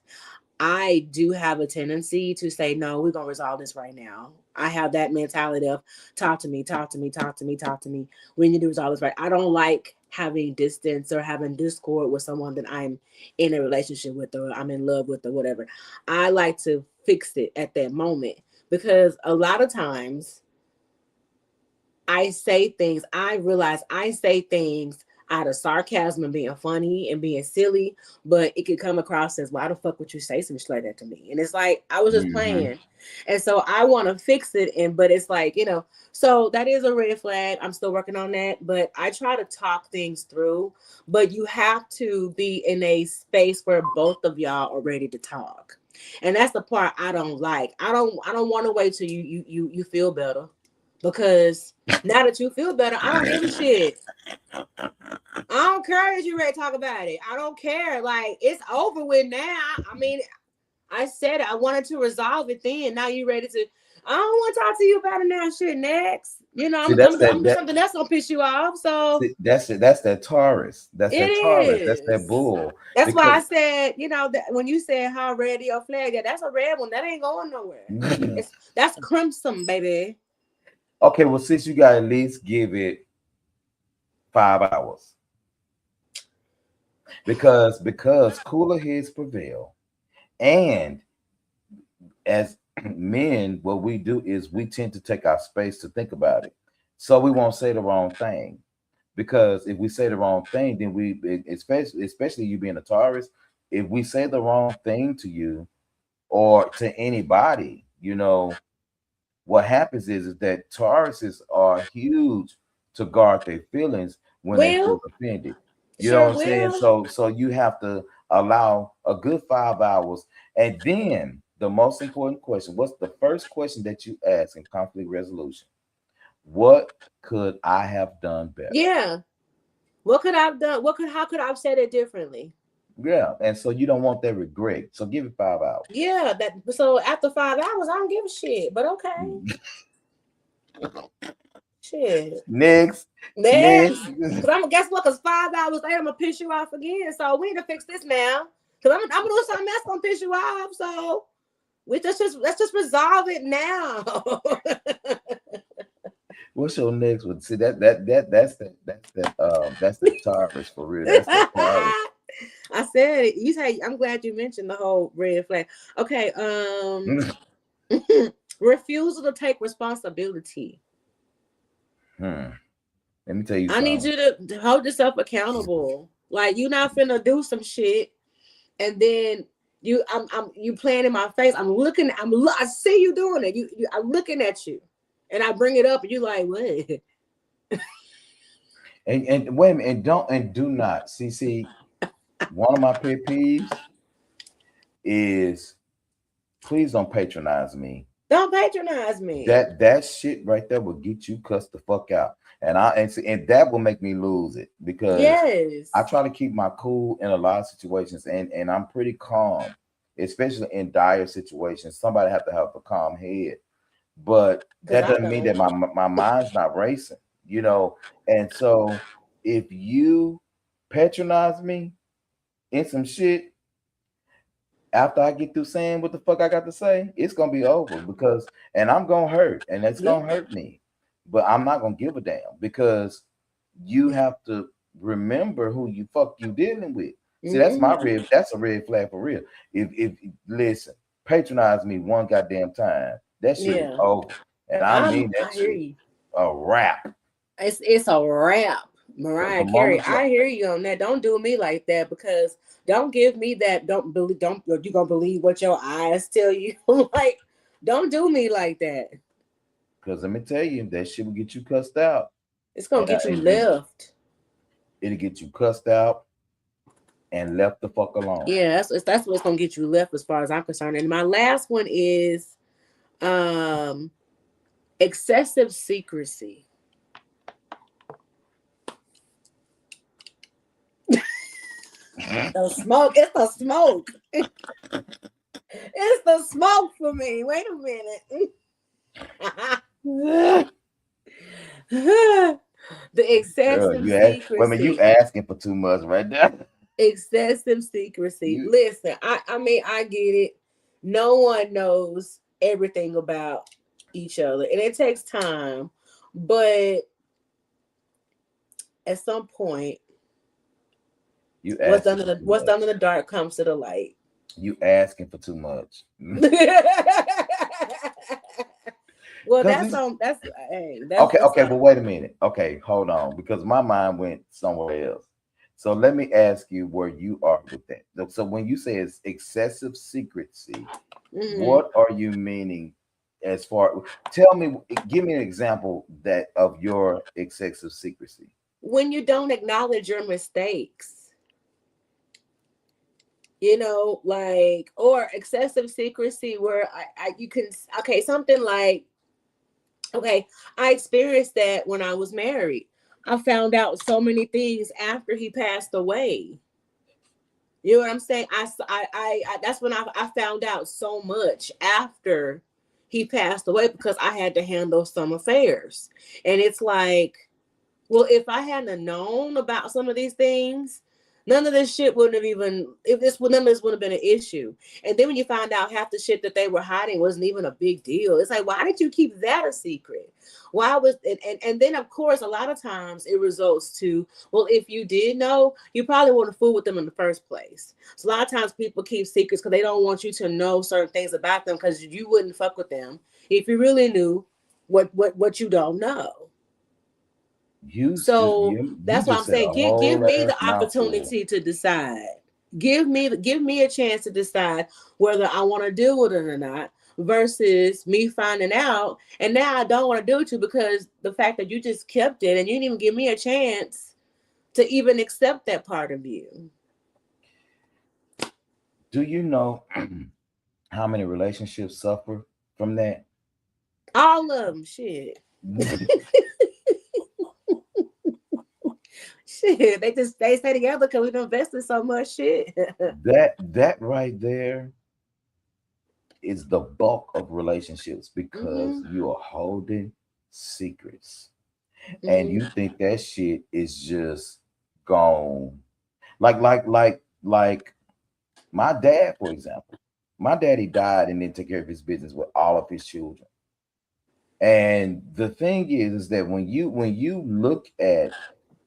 I do have a tendency to say, no, we're gonna resolve this right now. I have that mentality of talk to me, talk to me, talk to me, talk to me. We need to resolve this right. I don't like having distance or having discord with someone that I'm in a relationship with or I'm in love with or whatever. I like to fix it at that moment because a lot of times I realize I say things out of sarcasm and being funny and being silly, but it could come across as, why the fuck would you say something like that to me? And it's like, I was just Hmm. playing. And so I want to fix it. But it's like, so that is a red flag. I'm still working on that, but I try to talk things through, but you have to be in a space where both of y'all are ready to talk. And that's the part I don't like. I don't want to wait till you feel better, because now that you feel better, I don't give a shit. I don't care if you ready to talk about it. I don't care. Like, it's over with now. I mean, I said it. I wanted to resolve it then. Now you ready to? I don't want to talk to you about it now. Shit, next. See, I'm do something that's gonna piss you off. So that's it. That's that Taurus. That's it that Taurus. That's that is. bull. That's why I Because said, that when you said how red your flag, that's a red one. That ain't going nowhere. That's crimson, baby. okay, well, since you got at least give it 5 hours, because cooler heads prevail, and as men, what we do is we tend to take our space to think about it, so we won't say the wrong thing. Because if we say the wrong thing, then especially you being a Taurus, if we say the wrong thing to you or to anybody, what happens is that Tauruses are huge to guard their feelings when they feel Will offended. You know what sure I'm saying? will. So you have to allow a good 5 hours. And then the most important question, what's the first question that you ask in conflict resolution? What could I have done better? Yeah. What could I have done? How could I have said it differently? Yeah, and so you don't want that regret. So give it 5 hours. Yeah, so after 5 hours, I don't give a shit. But okay. Shit. Next. Because I'm gonna guess what? Because 5 hours later, I'm gonna piss you off again. So we need to fix this now. Because I'm gonna do something else gonna piss you off. So let's just resolve it now. What's your next one? See that's the Taurus for real. That's the Taurus. I said it. You say I'm glad you mentioned the whole red flag. Okay. Refusal to take responsibility. Let me tell you I need you to hold yourself accountable. Like you're not finna do some shit, and then you playing in my face. I see you doing it. I'm looking at you, and I bring it up, and you like what? and wait a minute, and do not see. One of my pet peeves is please don't patronize me. Don't patronize me. That shit right there will get you cussed the fuck out. And that will make me lose it because I try to keep my cool in a lot of situations and I'm pretty calm, especially in dire situations. Somebody have to have a calm head. But that doesn't mean that my mind's not racing, you know. And so if you patronize me in some shit, after I get through saying what the fuck I got to say, it's gonna be over and I'm gonna hurt and it's gonna hurt me, but I'm not gonna give a damn because you have to remember who you dealing with. See, that's a red flag for real. If listen, patronize me one goddamn time, that shit is over, and I mean that shit a wrap. It's a wrap. Mariah Carey, I hear you on that. Don't do me like that because don't give me that. You gonna believe what your eyes tell you? Like, don't do me like that. Because let me tell you, that shit will get you cussed out. It's gonna get you left. It'll get you cussed out and left the fuck alone. Yeah, that's what's gonna get you left as far as I'm concerned. And my last one is excessive secrecy. The smoke. It's the smoke. It's the smoke for me. Wait a minute. The excessive secrecy. You asking for too much right now. Excessive secrecy. Listen, I mean, I get it. No one knows everything about each other, and it takes time. But at some point, what's done in the dark comes to the light. You asking for too much. Well, that's okay. But wait a minute. Okay, hold on, because my mind went somewhere else. So let me ask you where you are with that. So when you say it's excessive secrecy, what are you meaning? As far, give me an example of your excessive secrecy. When you don't acknowledge your mistakes. You know, like, or excessive secrecy where something like, okay, I experienced that when I was married. I found out so many things after he passed away. You know what I'm saying? I that's when I found out so much after he passed away because I had to handle some affairs. And it's like, well, if I hadn't known about some of these things, none of this shit wouldn't have none of this would have been an issue. And then when you find out half the shit that they were hiding wasn't even a big deal, it's like, why did you keep that a secret? Why was it? And then of course, a lot of times it results to, well, if you did know, you probably wouldn't fool with them in the first place. So a lot of times people keep secrets because they don't want you to know certain things about them because you wouldn't fuck with them if you really knew what you don't know. That's why I'm saying give me the opportunity to decide. Give me a chance to decide whether I want to deal with it or not, versus me finding out and now I don't want to do it too because the fact that you just kept it and you didn't even give me a chance to even accept that part of you. Do you know how many relationships suffer from that? All of them, shit. Shit, they stay together because we've invested so much shit. that right there is the bulk of relationships because you are holding secrets and you think that shit is just gone. Like my dad, for example. My daddy died and didn't take care of his business with all of his children. And the thing is that when you look at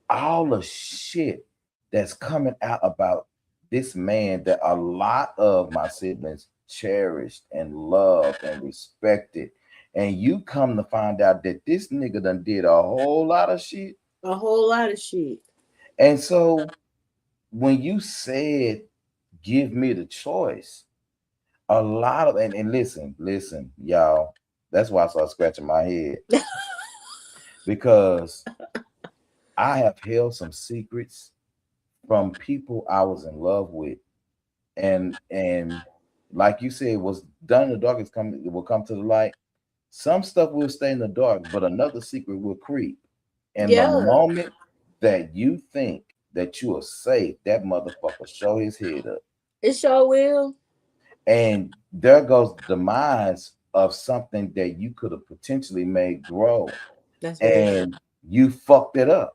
all the shit that's coming out about this man that a lot of my siblings cherished and loved and respected, and you come to find out that this nigga done did a whole lot of shit. A whole lot of shit. And so when you said give me the choice, a lot of and listen, y'all. That's why I started scratching my head. Because I have held some secrets from people I was in love with. And like you said, what's done in the dark will come to the light. Some stuff will stay in the dark, but another secret will creep. And the moment that you think that you are safe, that motherfucker show his head up. It sure will. And there goes the demise of something that you could have potentially made grow. And you fucked it up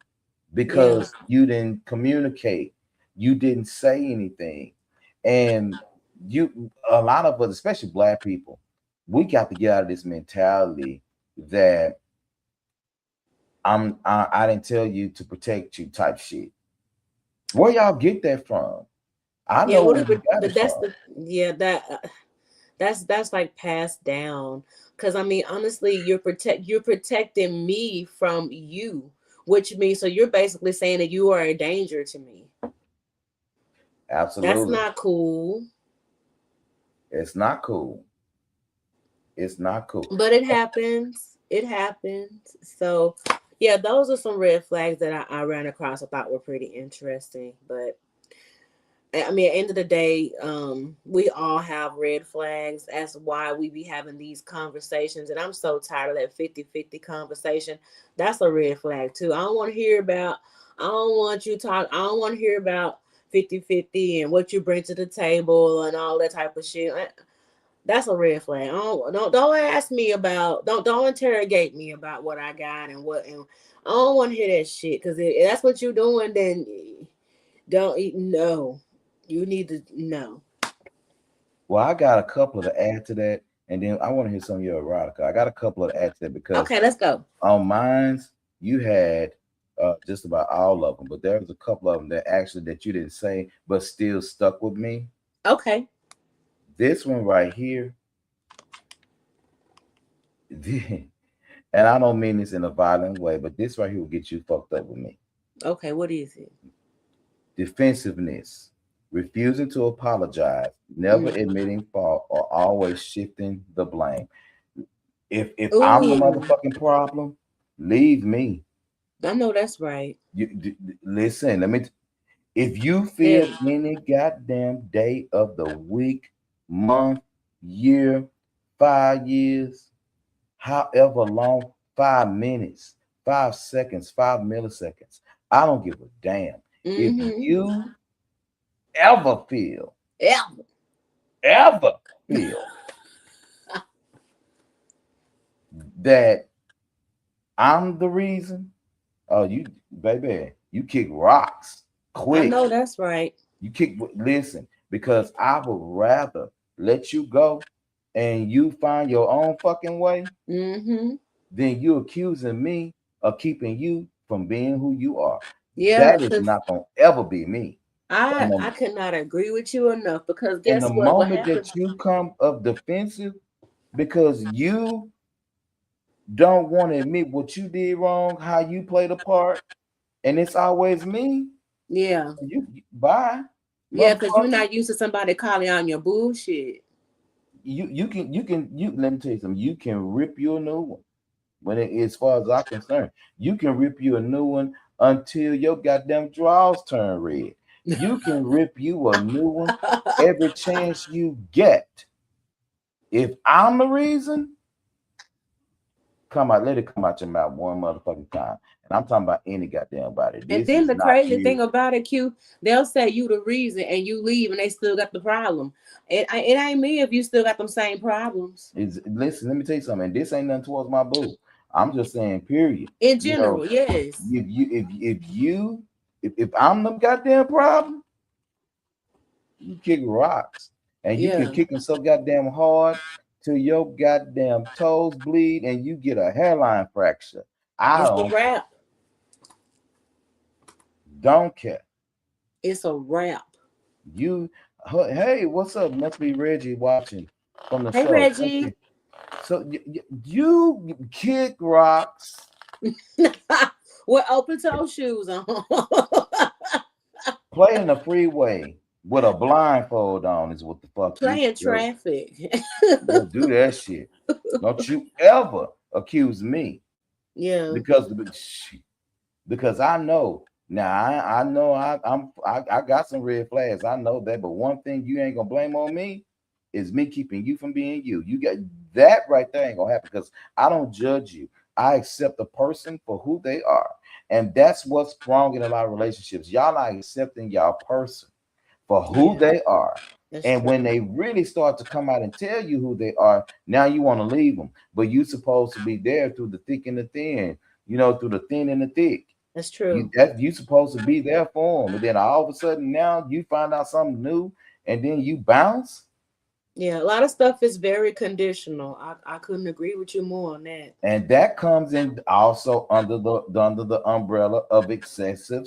because you didn't communicate. You didn't say anything. And a lot of us, especially Black people, we got to get out of this mentality that I didn't tell you to protect you type shit. Where y'all get that from? I know where you got it from. That's like passed down. Because I mean, honestly, you're protecting me from you, which means so you're basically saying that you are a danger to me. Absolutely. That's not cool. It's not cool. It's not cool. But it happens. It happens. So yeah, those are some red flags that I ran across. I thought were pretty interesting. But I mean, at the end of the day, we all have red flags. That's why we be having these conversations. And I'm so tired of that 50-50 conversation. That's a red flag too. I don't want to hear about, I don't want to hear about 50-50 and what you bring to the table and all that type of shit. That's a red flag. Don't ask me about, don't interrogate me about what I got and what, and I don't want to hear that shit. Because if that's what you're doing, then no. You need to know. Well, I got a couple to add to that, and then I want to hear some of your erotica. I got a couple of add to that because okay, let's go. On mine's, you had just about all of them, but there was a couple of them that you didn't say, but still stuck with me. Okay. This one right here, and I don't mean this in a violent way, but this right here will get you fucked up with me. Okay, what is it? Defensiveness. Refusing to apologize, never admitting fault, or always shifting the blame. If I'm the motherfucking problem, leave me. I know that's right. Listen, if you feel any goddamn day of the week, month, year, 5 years, however long, 5 minutes, 5 seconds, 5 milliseconds, I don't give a damn. If you ever feel that I'm the reason, you baby, you kick rocks quick. I know that's right. Listen, because I would rather let you go and you find your own fucking way than you accusing me of keeping you from being who you are. That is not gonna ever be me. I could not agree with you enough because guess what? In the moment that you come up defensive because you don't want to admit what you did wrong, how you played a part, and it's always me. Yeah. You bye. Yeah, because you're not used to somebody calling on your bullshit. You can let me tell you something. You can rip you a new one. As far as I'm concerned, you can rip you a new one until your goddamn drawers turn red. You can rip you a new one every chance you get. If I'm the reason, let it come out your mouth one motherfucking time. And I'm talking about any goddamn body. And This then is the not crazy you. thing about it, Q, they'll say you the reason and you leave and they still got the problem. It ain't me if you still got them same problems. Listen, let me tell you something. This ain't nothing towards my boo. I'm just saying, period. In general, yes. If I'm the goddamn problem, you kick rocks. And you can kick them so goddamn hard till your goddamn toes bleed and you get a hairline fracture. It's a wrap. Don't care. It's a wrap. Hey, what's up? Must be Reggie watching from the Hey, show. Reggie. So you kick rocks with open toe shoes on. Play in the freeway with a blindfold on is what the fuck Playing you traffic. Don't do that shit. Don't you ever accuse me. Yeah. Because I know now. I know I got some red flags. I know that, but one thing you ain't gonna blame on me is me keeping you from being you. You got that right there ain't gonna happen because I don't judge you. I accept the person for who they are. And that's what's wrong in a lot of relationships. Y'all not accepting y'all person for who they are. And when they really start to come out and tell you who they are, now you want to leave them. But you're supposed to be there through the thick and the thin, through the thin and the thick. That's true. You supposed to be there for them. And then all of a sudden now you find out something new and then you bounce. Yeah, a lot of stuff is very conditional. I couldn't agree with you more on that. And that comes in also under the umbrella of excessive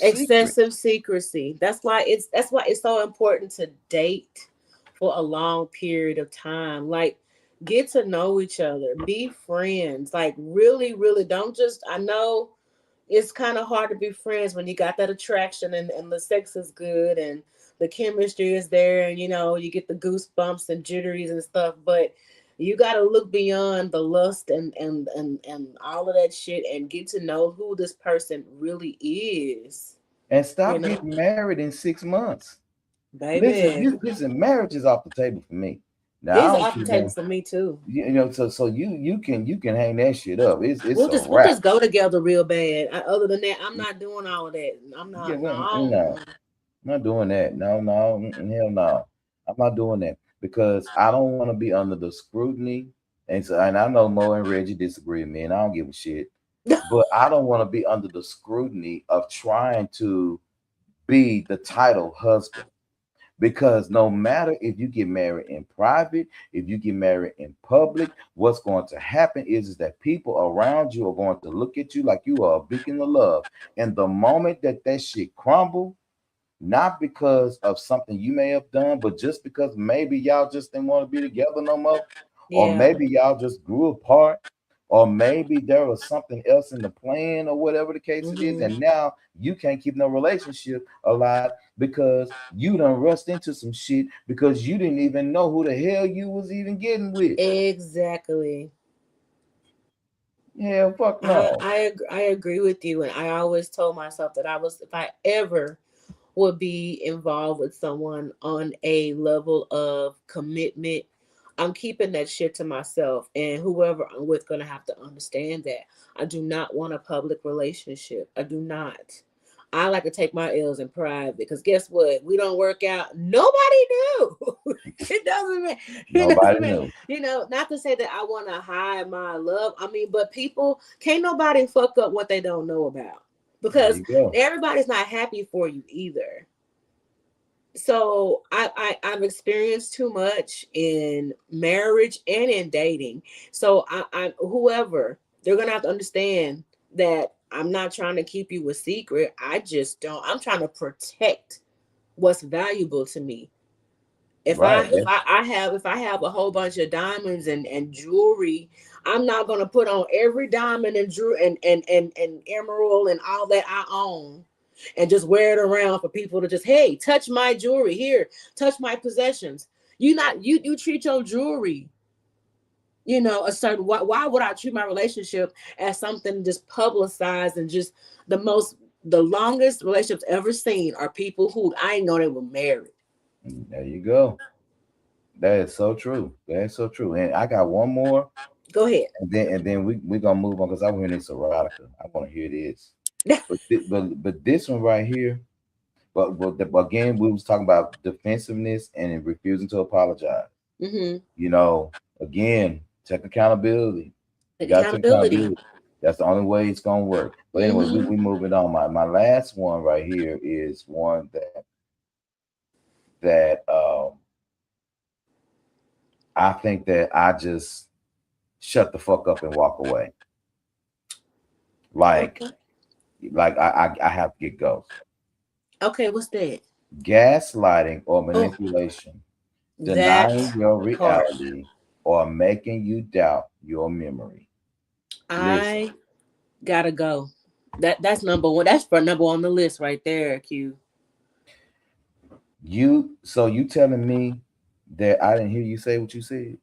secrecy. That's why it's so important to date for a long period of time. Like, get to know each other, be friends. Like, really, really don't just. I know it's kind of hard to be friends when you got that attraction and the sex is good and the chemistry is there and you get the goosebumps and jitteries and stuff, but you got to look beyond the lust and all of that shit and get to know who this person really is. And stop getting married in 6 months. Baby. Listen, marriage is off the table for me. Now, it's off the table for me too. So you can hang that shit up. We'll just go together real bad. Other than that, I'm not doing all of that. I'm not. I'm not doing that. No, hell no. I'm not doing that because I don't want to be under the scrutiny. And I know Mo and Reggie disagree with me, and I don't give a shit. But I don't want to be under the scrutiny of trying to be the title husband. Because no matter if you get married in private, if you get married in public, what's going to happen is that people around you are going to look at you like you are a beacon of love. And the moment that shit crumble, not because of something you may have done, but just because maybe y'all just didn't want to be together no more, or maybe y'all just grew apart, or maybe there was something else in the plan or whatever the case it is, and now you can't keep no relationship alive because you done rushed into some shit because you didn't even know who the hell you was even getting with. Exactly. Yeah, fuck no. I agree with you, and I always told myself that if I ever would be involved with someone on a level of commitment, I'm keeping that shit to myself, and whoever I'm with gonna have to understand that. I do not want a public relationship. I do not. I like to take my L's in private because guess what? We don't work out. Nobody knew. It doesn't mean nobody knew. Not to say that I want to hide my love. I mean, but can't nobody fuck up what they don't know about because everybody's not happy for you either. So I've experienced too much in marriage and in dating. So I whoever, they're gonna have to understand that I'm not trying to keep you a secret. I'm trying to protect what's valuable to me. If I have a whole bunch of diamonds and jewelry, I'm not gonna put on every diamond and jewelry and emerald and all that I own and just wear it around for people to just, hey, touch my jewelry here, touch my possessions. You treat your jewelry, a certain. Why would I treat my relationship as something just publicized and just the longest relationships ever seen are people who I didn't know they were married. There you go. That is so true. And I got one more Go ahead. And then we're gonna move on because I want to hear this erotica. I want to hear this. But this one right here. But again, we was talking about defensiveness and refusing to apologize. Mm-hmm. You know, again, take accountability. You got to take Accountability. accountability. That's the only way it's gonna work. But anyway, we moving on. My last one right here is one that I think that I just shut the fuck up and walk away. Like I have to get ghost. Okay, what's that? Gaslighting or manipulation, denying your Part. reality, or making you doubt your memory. I gotta go. That's number one. That's for number one on the list right there, Q. You telling me that I didn't hear you say what you said?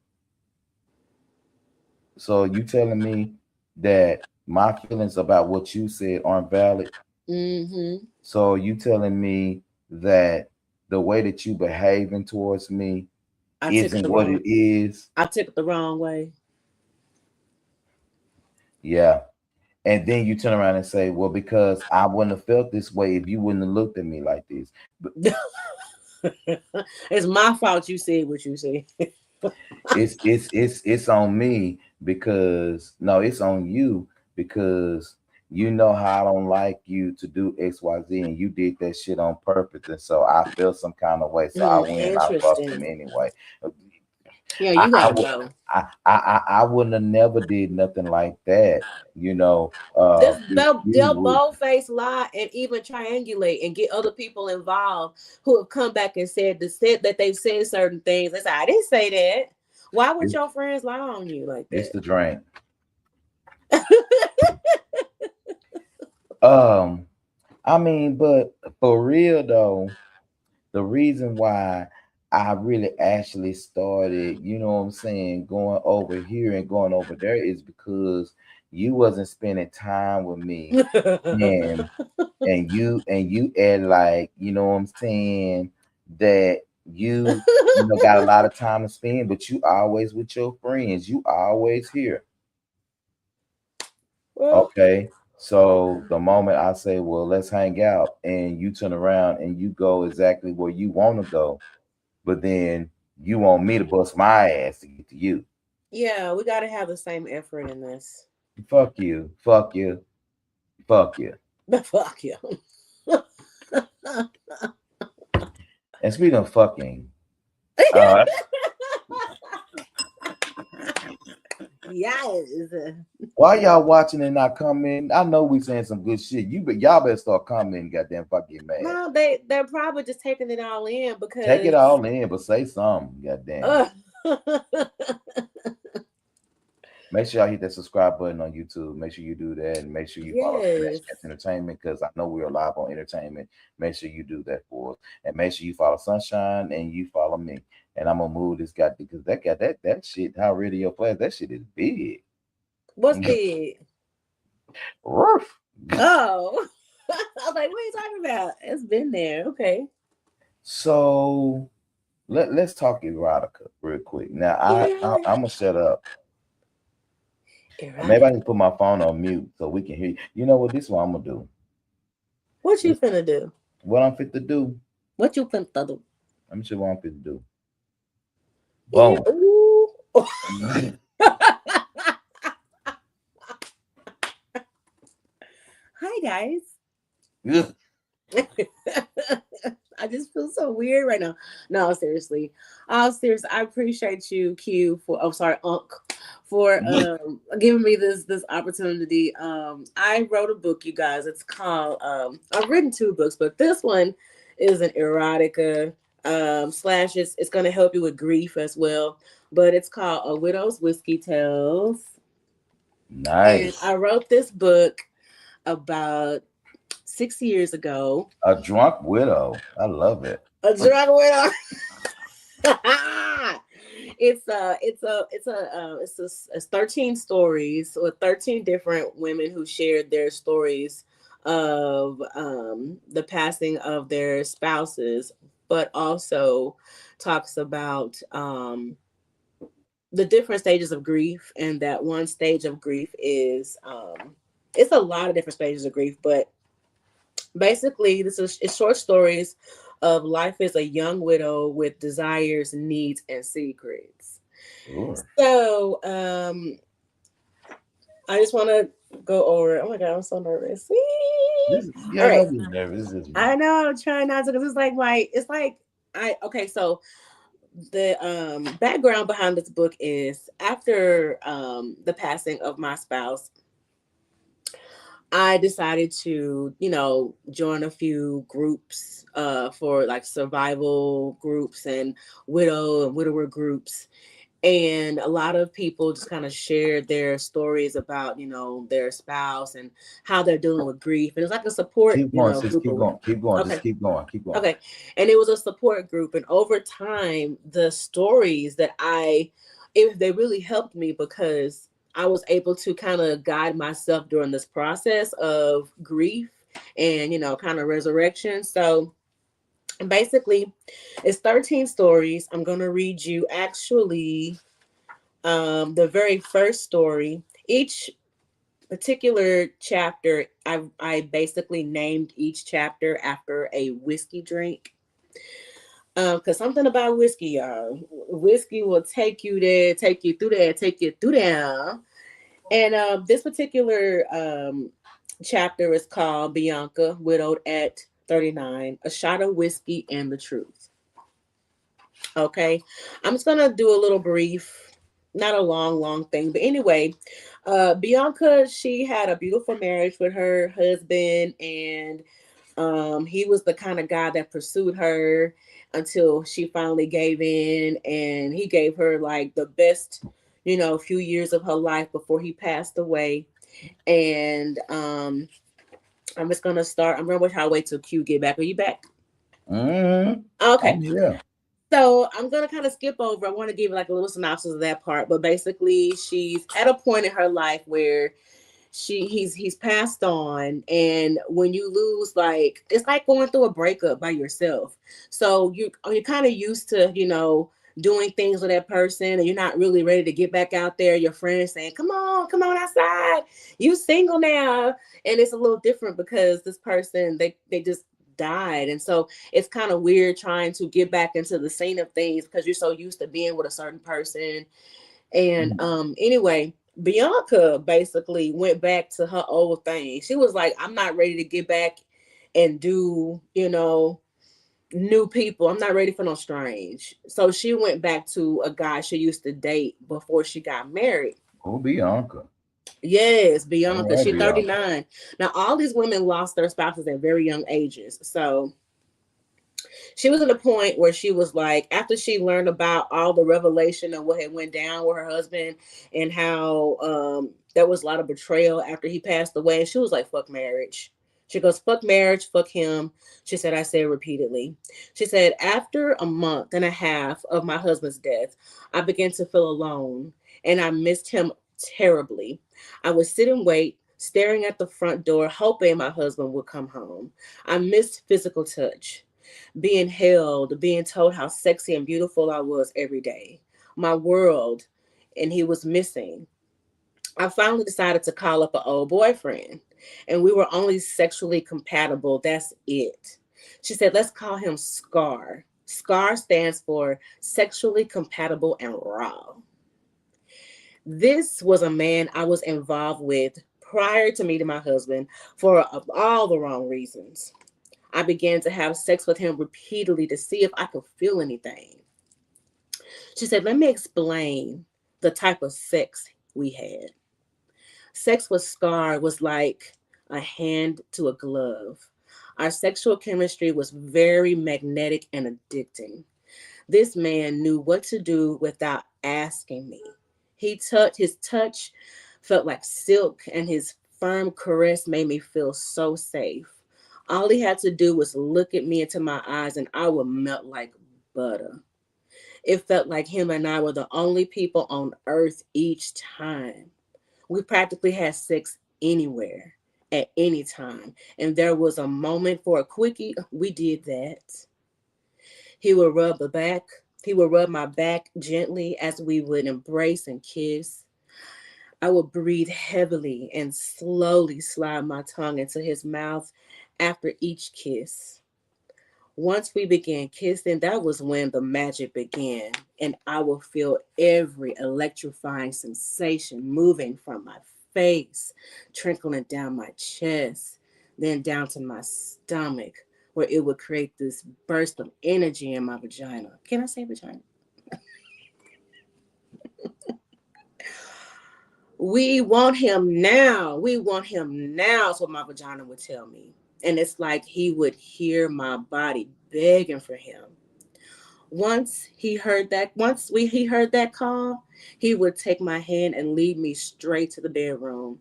So you telling me that my feelings about what you said aren't valid? Mm-hmm. So you telling me that the way that you behaving towards me isn't what it is? I took it the wrong way. Yeah. And then you turn around and say, well, because I wouldn't have felt this way if you wouldn't have looked at me like this. It's my fault you said what you said. It's on me because no, it's on you because you know how I don't like you to do XYZ and you did that shit on purpose. And so I feel some kind of way. So I went and I fucked him anyway. Yeah, you gotta go. I wouldn't have never did nothing like that, you know. They'll bold-faced lie and even triangulate and get other people involved who have come back and said that they've said certain things. They say, I didn't say that. Why would your friends lie on you like that? It's the drink. I mean, but for real though, the reason why I really actually started, you know what I'm saying, going over here and going over there is because you wasn't spending time with me. and you add like, you know what I'm saying, that you got a lot of time to spend, but you always with your friends. You always here. Okay. So the moment I say, well, let's hang out, and you turn around and you go exactly where you want to go, but then you want me to bust my ass to get to you. Yeah, we got to have the same effort in this. Fuck you. Fuck you. Fuck you. Fuck you. And speaking of fucking, yes. Why y'all watching and not commenting? I know we saying some good shit. Y'all better start commenting. Goddamn, fucking mad. No, they're probably just taking it all in because take it all in, but say something. Goddamn. Make sure y'all hit that subscribe button on YouTube. Make sure you do that, and make sure you follow Entertainment because I know we're live on Entertainment. Make sure you do that for us, and make sure you follow Sunshine and you follow me. And I'm gonna move this guy because that shit. How radio plays that shit is big. What's big? Roof. Oh, I was like, what are you talking about? It's been there. Okay. So let's talk erotica real quick. Now I'm gonna shut up. Maybe I can put my phone on mute so we can hear you. You know what? This is what I'm gonna do. What you finna do? What I'm fit to do? What you finna do? I'm sure what I'm fit to do. Boom. Hi guys. I just feel so weird right now. No, seriously. I appreciate you, Q, Unc, for giving me this opportunity. I wrote a book, you guys. It's called I've written 2 books, but this one is an erotica slash it's gonna help you with grief as well. But it's called A Widow's Whiskey Tales. Nice. And I wrote this book about 6 years ago. A drunk widow. I love it. A drunk widow. It's 13 stories with 13 different women who shared their stories of the passing of their spouses, but also talks about the different stages of grief, and that one stage of grief is it's a lot of different stages of grief, but basically this is it's short stories of life as a young widow with desires, needs, and secrets. Sure. So I just want to go over. Oh my god, I'm so nervous. All right, Don't be nervous. I know I'm trying not to because it's like okay, so the background behind this book is after the passing of my spouse, I decided to, join a few groups for like survival groups and widow and widower groups. And a lot of people just kind of shared their stories about, their spouse and how they're dealing with grief. And it's like a support, Keep going, sis. group. Keep going. Okay. Just keep going. Okay. And it was a support group. And over time, the stories they really helped me because I was able to kind of guide myself during this process of grief and, kind of resurrection. So basically, it's 13 stories. I'm going to read you actually the very first story. Each particular chapter, I basically named each chapter after a whiskey drink. Because something about whiskey, y'all. Whiskey will take you there, take you through there, take you through there. And this particular chapter is called Bianca, Widowed at 39, A Shot of Whiskey and the Truth. Okay. I'm just going to do a little brief, not a long thing. But anyway, Bianca, she had a beautiful marriage with her husband, and he was the kind of guy that pursued her until she finally gave in, and he gave her like the best, few years of her life before he passed away. And I'm just gonna start. I'm gonna wait till Q get back. Are you back? Mm-hmm. Okay. Yeah. So I'm gonna kind of skip over. I want to give like a little synopsis of that part, but basically, she's at a point in her life where he's passed on, and when you lose, like it's like going through a breakup by yourself. So you're kind of used to doing things with that person, and you're not really ready to get back out there. Your friends saying, come on outside, you single now. And it's a little different because this person, they just died. And so it's kind of weird trying to get back into the scene of things because you're so used to being with a certain person. And anyway, Bianca basically went back to her old thing. She was like, I'm not ready to get back and do, new people. I'm not ready for no strange. So she went back to a guy she used to date before she got married. Oh, Bianca. Yes, Bianca. Right, She's Bianca. 39. Now, all these women lost their spouses at very young ages. So she was at a point where she was like, after she learned about all the revelation of what had went down with her husband and how there was a lot of betrayal after he passed away, and she was like, fuck marriage. She goes, fuck marriage, fuck him. She said, I said repeatedly. She said, after a month and a half of my husband's death, I began to feel alone, and I missed him terribly. I would sit and wait, staring at the front door, hoping my husband would come home. I missed physical touch, being held, being told how sexy and beautiful I was every day. My world, and he was missing. I finally decided to call up an old boyfriend, and we were only sexually compatible. That's it. She said, let's call him Scar. Scar stands for sexually compatible and raw. This was a man I was involved with prior to meeting my husband for all the wrong reasons. I began to have sex with him repeatedly to see if I could feel anything. She said, let me explain the type of sex we had. Sex with Scar was like a hand to a glove. Our sexual chemistry was very magnetic and addicting. This man knew what to do without asking me. His touch felt like silk, and his firm caress made me feel so safe. All he had to do was look at me into my eyes, and I would melt like butter. It felt like him and I were the only people on earth each time. We practically had sex anywhere, at any time. And there was a moment for a quickie. We did that. He would rub the back. He would rub my back gently as we would embrace and kiss. I would breathe heavily and slowly slide my tongue into his mouth after each kiss. Once we began kissing, that was when the magic began, and I would feel every electrifying sensation moving from my face, trickling down my chest, then down to my stomach, where it would create this burst of energy in my vagina. Can I say vagina? We want him now. We want him now. Is what my vagina would tell me. And it's like he would hear my body begging for him. He heard that call, he would take my hand and lead me straight to the bedroom.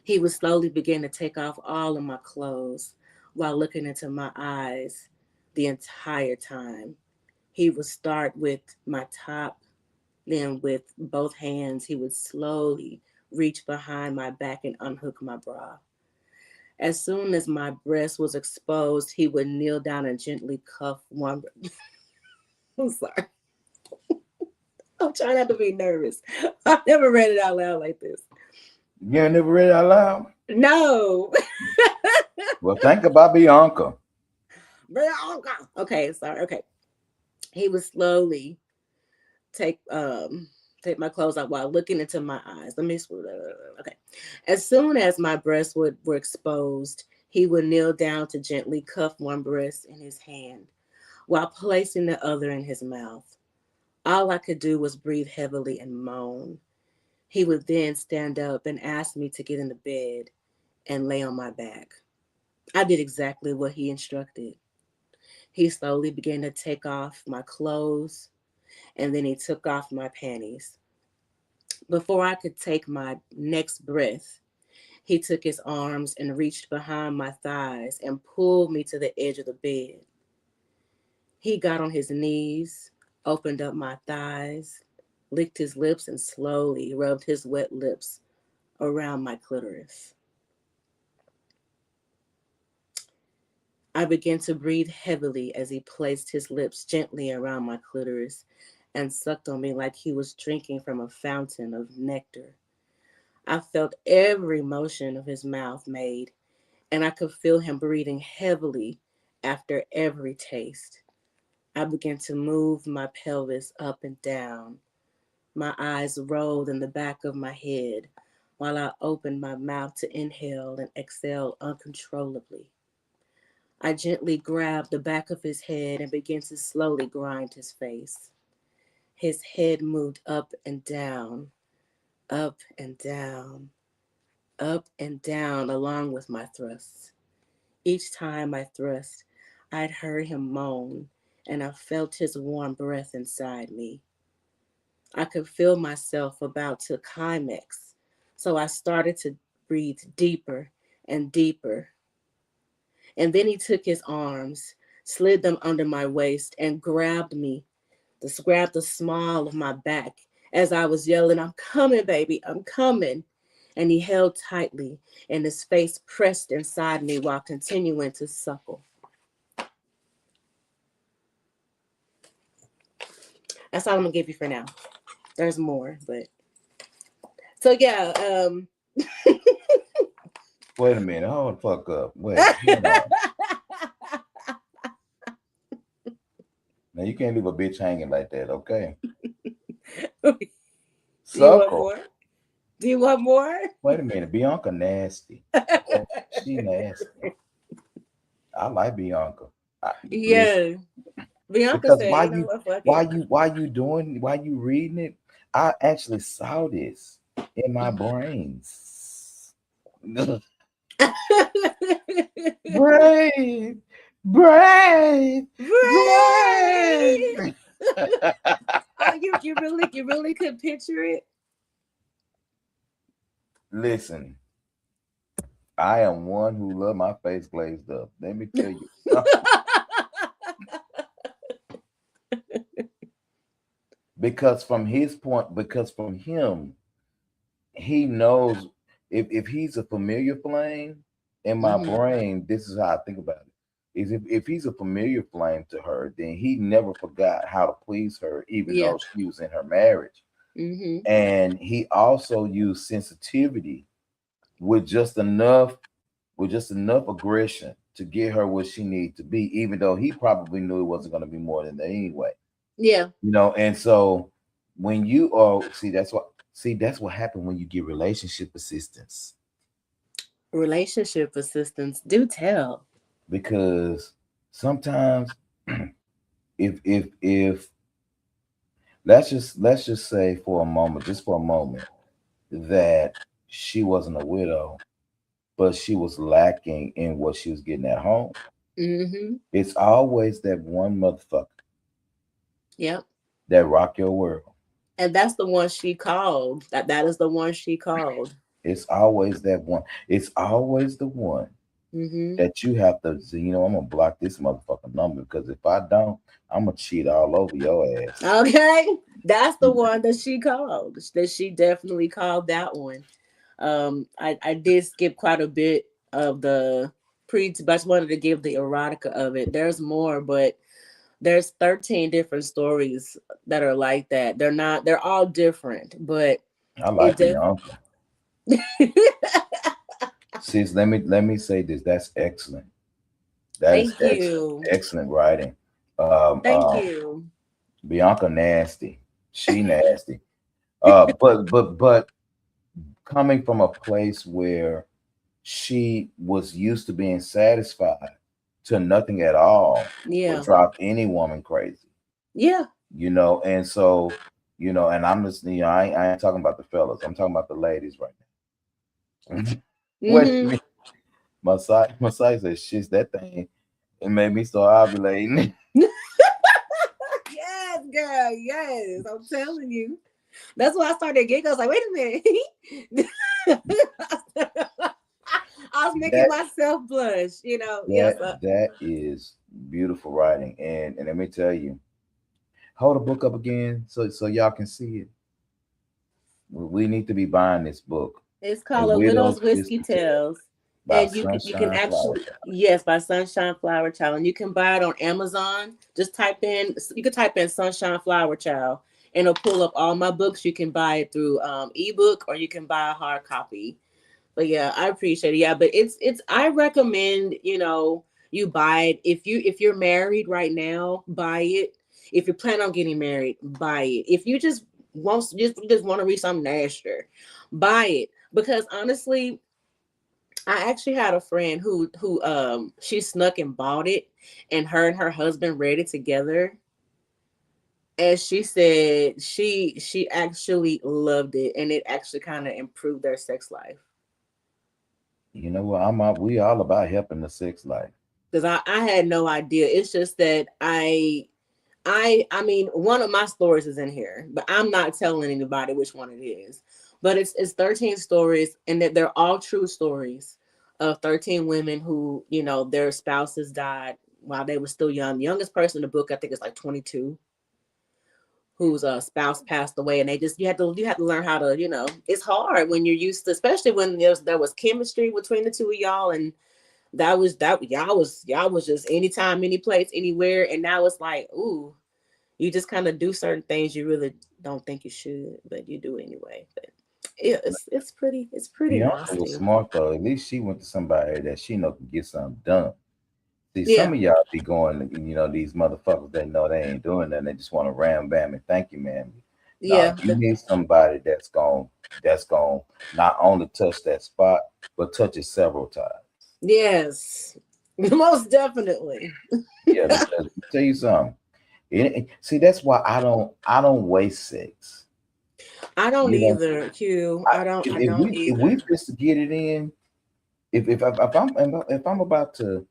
He would slowly begin to take off all of my clothes while looking into my eyes the entire time. He would start with my top, then with both hands, he would slowly reach behind my back and unhook my bra. As soon as my breast was exposed, he would kneel down and gently cuff one. I'm sorry. I'm trying not to be nervous. I've never read it out loud like this. You ain't never read it out loud? No. Well, think about Bianca. Bianca. Okay, sorry. Okay. He would slowly take my clothes off while looking into my eyes. Okay. As soon as my breasts were exposed, he would kneel down to gently cuff one breast in his hand while placing the other in his mouth. All I could do was breathe heavily and moan. He would then stand up and ask me to get in the bed and lay on my back. I did exactly what he instructed. He slowly began to take off my clothes, and then he took off my panties. Before I could take my next breath, he took his arms and reached behind my thighs and pulled me to the edge of the bed. He got on his knees, opened up my thighs, licked his lips, and slowly rubbed his wet lips around my clitoris. I began to breathe heavily as he placed his lips gently around my clitoris and sucked on me like he was drinking from a fountain of nectar. I felt every motion of his mouth made, and I could feel him breathing heavily after every taste. I began to move my pelvis up and down. My eyes rolled in the back of my head while I opened my mouth to inhale and exhale uncontrollably. I gently grabbed the back of his head and began to slowly grind his face. His head moved up and down, up and down, up and down along with my thrusts. Each time I thrust, I'd heard him moan, and I felt his warm breath inside me. I could feel myself about to climax, so I started to breathe deeper and deeper. And then he took his arms, slid them under my waist, and grabbed the small of my back as I was yelling, "I'm coming, baby, I'm coming." And he held tightly, and his face pressed inside me while continuing to suckle. That's all I'm gonna give you for now. There's more, but so yeah. Wait a minute. Hold the fuck up. Wait. Hold on. Now you can't leave a bitch hanging like that, okay? Suckle. Do you want more? Wait a minute. Bianca nasty. She nasty. I like Bianca. Yeah. Bianca because said, why you reading it? I actually saw this in my brains. Brave. Oh, you really could picture it. Listen, I am one who love my face glazed up. Let me tell you. Because from him, he knows if he's a familiar flame in my brain, this is how I think about it. is if he's a familiar flame to her, then he never forgot how to please her, even Yeah. though she was in her marriage. And he also used sensitivity with just enough aggression to get her where she needed to be, even though he probably knew it wasn't going to be more than that anyway. Yeah. You know, and so when you that's what happened when you get relationship assistance. Relationship assistance, do tell. Because sometimes if let's just say for a moment, that she wasn't a widow, but she was lacking in what she was getting at home. It's always that one motherfucker. Yep. That rock your world. And that's the one she called. That is the one she called. It's always that one. It's always the one that you have to say, I'm gonna block this motherfucking number, because if I don't, I'm gonna cheat all over your ass. Okay. That's the one that she called. That she definitely called that one. I did skip quite a bit of the but I just wanted to give the erotica of it. There's more, but there's 13 different stories that are like that. They're all different, but I like Bianca. Sis, let me say this. That's excellent. Thank you. Excellent writing. Thank you. Bianca nasty. She nasty. But coming from a place where she was used to being satisfied to nothing at all, would drive any woman crazy. Yeah. And so, and I'm just, I ain't talking about the fellas. I'm talking about the ladies right now. What you mean? Masai says, shit, that thing, it made me start ovulating. Yes, girl. Yes, I'm telling you. That's why I started giggling. I was like, wait a minute. I was making myself blush, That is beautiful writing. And let me tell you, hold the book up again so y'all can see it. We need to be buying this book. It's called A Widow's Whiskey Tales. And you can actually, by Sunshine Flower Child. And you can buy it on Amazon. Just you can type in Sunshine Flower Child, and it'll pull up all my books. You can buy it through ebook, or you can buy a hard copy. But yeah, I appreciate it. Yeah, but I recommend, you buy it. If you're married right now, buy it. If you plan on getting married, buy it. If you just want to read something nastier, buy it. Because honestly, I actually had a friend who she snuck and bought it, and her husband read it together. And she said she actually loved it, and it actually kind of improved their sex life. You know what? We all about helping the sex life. Because I had no idea. It's just that I mean, one of my stories is in here, but I'm not telling anybody which one it is. But it's 13 stories, and that they're all true stories of 13 women who, their spouses died while they were still young. The youngest person in the book, I think, is like 22, whose spouse passed away, and you had to learn how to, it's hard when you're used to, especially when there was chemistry between the two of y'all, and y'all was just anytime, any place, anywhere, and now it's like, ooh, you just kind of do certain things you really don't think you should, but you do anyway. But it's pretty Bianca was smart though. At least she went to somebody that she know can get something done. See, some of y'all be going, these motherfuckers, they know they ain't doing that. They just want to ram bam and thank you, man. Yeah, you need somebody that's going not only touch that spot, but touch it several times. Yes, most definitely. Yeah, because tell you something. See, that's why I don't waste sex. I don't either, Q. I don't either. If we just to get it in, if I'm about to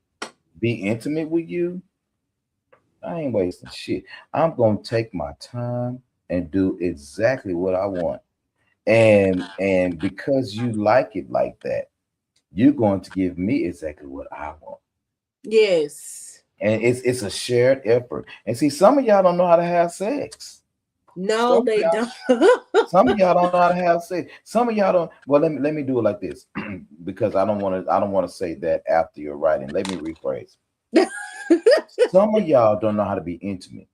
be intimate with you, I ain't wasting shit. I'm gonna take my time and do exactly what I want. And because you like it like that, you're going to give me exactly what I want. Yes. And it's a shared effort. And see, some of y'all don't know how to have sex. No, they don't. Some of y'all don't know how to have sex. Some of y'all don't. Well, let me do it like this, because I don't want to say that after you're writing. Let me rephrase. Some of y'all don't know how to be intimate.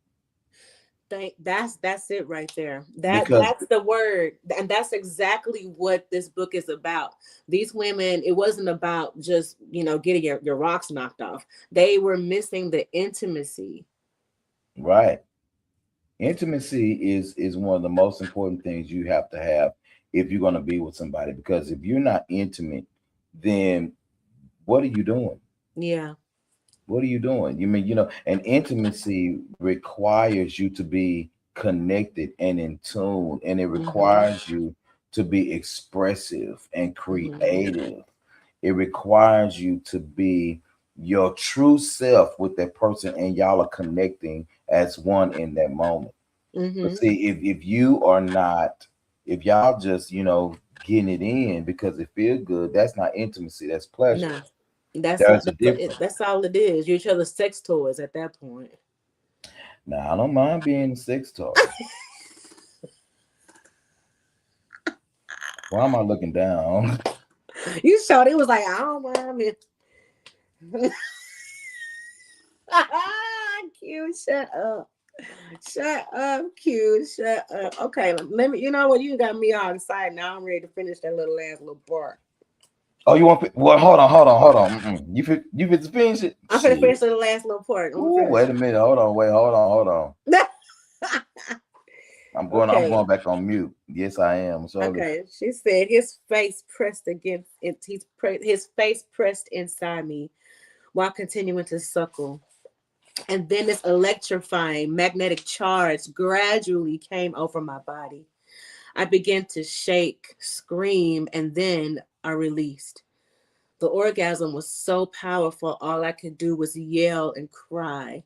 That's it right there. Because That's the word, and that's exactly what this book is about. These women, it wasn't about just getting your rocks knocked off. They were missing the intimacy. right. Intimacy is one of the most important things you have to have if you're going to be with somebody. Because if you're not intimate, then what are you doing? Yeah. What are you doing? You mean, and intimacy requires you to be connected and in tune, and it requires you to be expressive and creative. It requires you to be your true self with that person, and y'all are connecting as one in that moment. But see, if you are not, if y'all just getting it in because it feels good, that's not intimacy. That's pleasure. No, that's There's a difference. that's all it is. You're each other's sex toys at that point. Now I don't mind being a sex toy. Why am I looking down? You showed it was like, I don't mind it. Cute, shut up. Shut up, cute. Shut up. Okay, let me. You know what? You got me all excited. Now I'm ready to finish that last little part. Oh, you want? Well, hold on. You fit to finish it? I'm gonna finish the last little part. Ooh, wait a minute. Hold on. I'm going back on mute. Yes, I am. Sorry. Okay. She said his face pressed against it. His face pressed inside me while continuing to suckle. And then this electrifying magnetic charge gradually came over my body. I began to shake, scream, and then I released. The orgasm was so powerful, all I could do was yell and cry.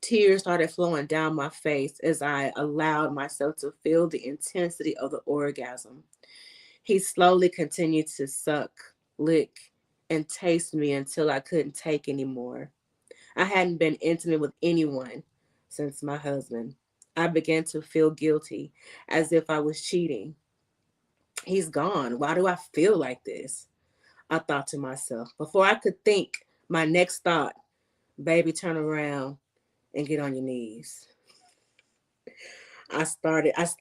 Tears started flowing down my face as I allowed myself to feel the intensity of the orgasm. He slowly continued to suck, lick, and taste me until I couldn't take anymore. I hadn't been intimate with anyone since my husband. I began to feel guilty, as if I was cheating. He's gone. Why do I feel like this? I thought to myself. Before I could think my next thought, baby, turn around and get on your knees. I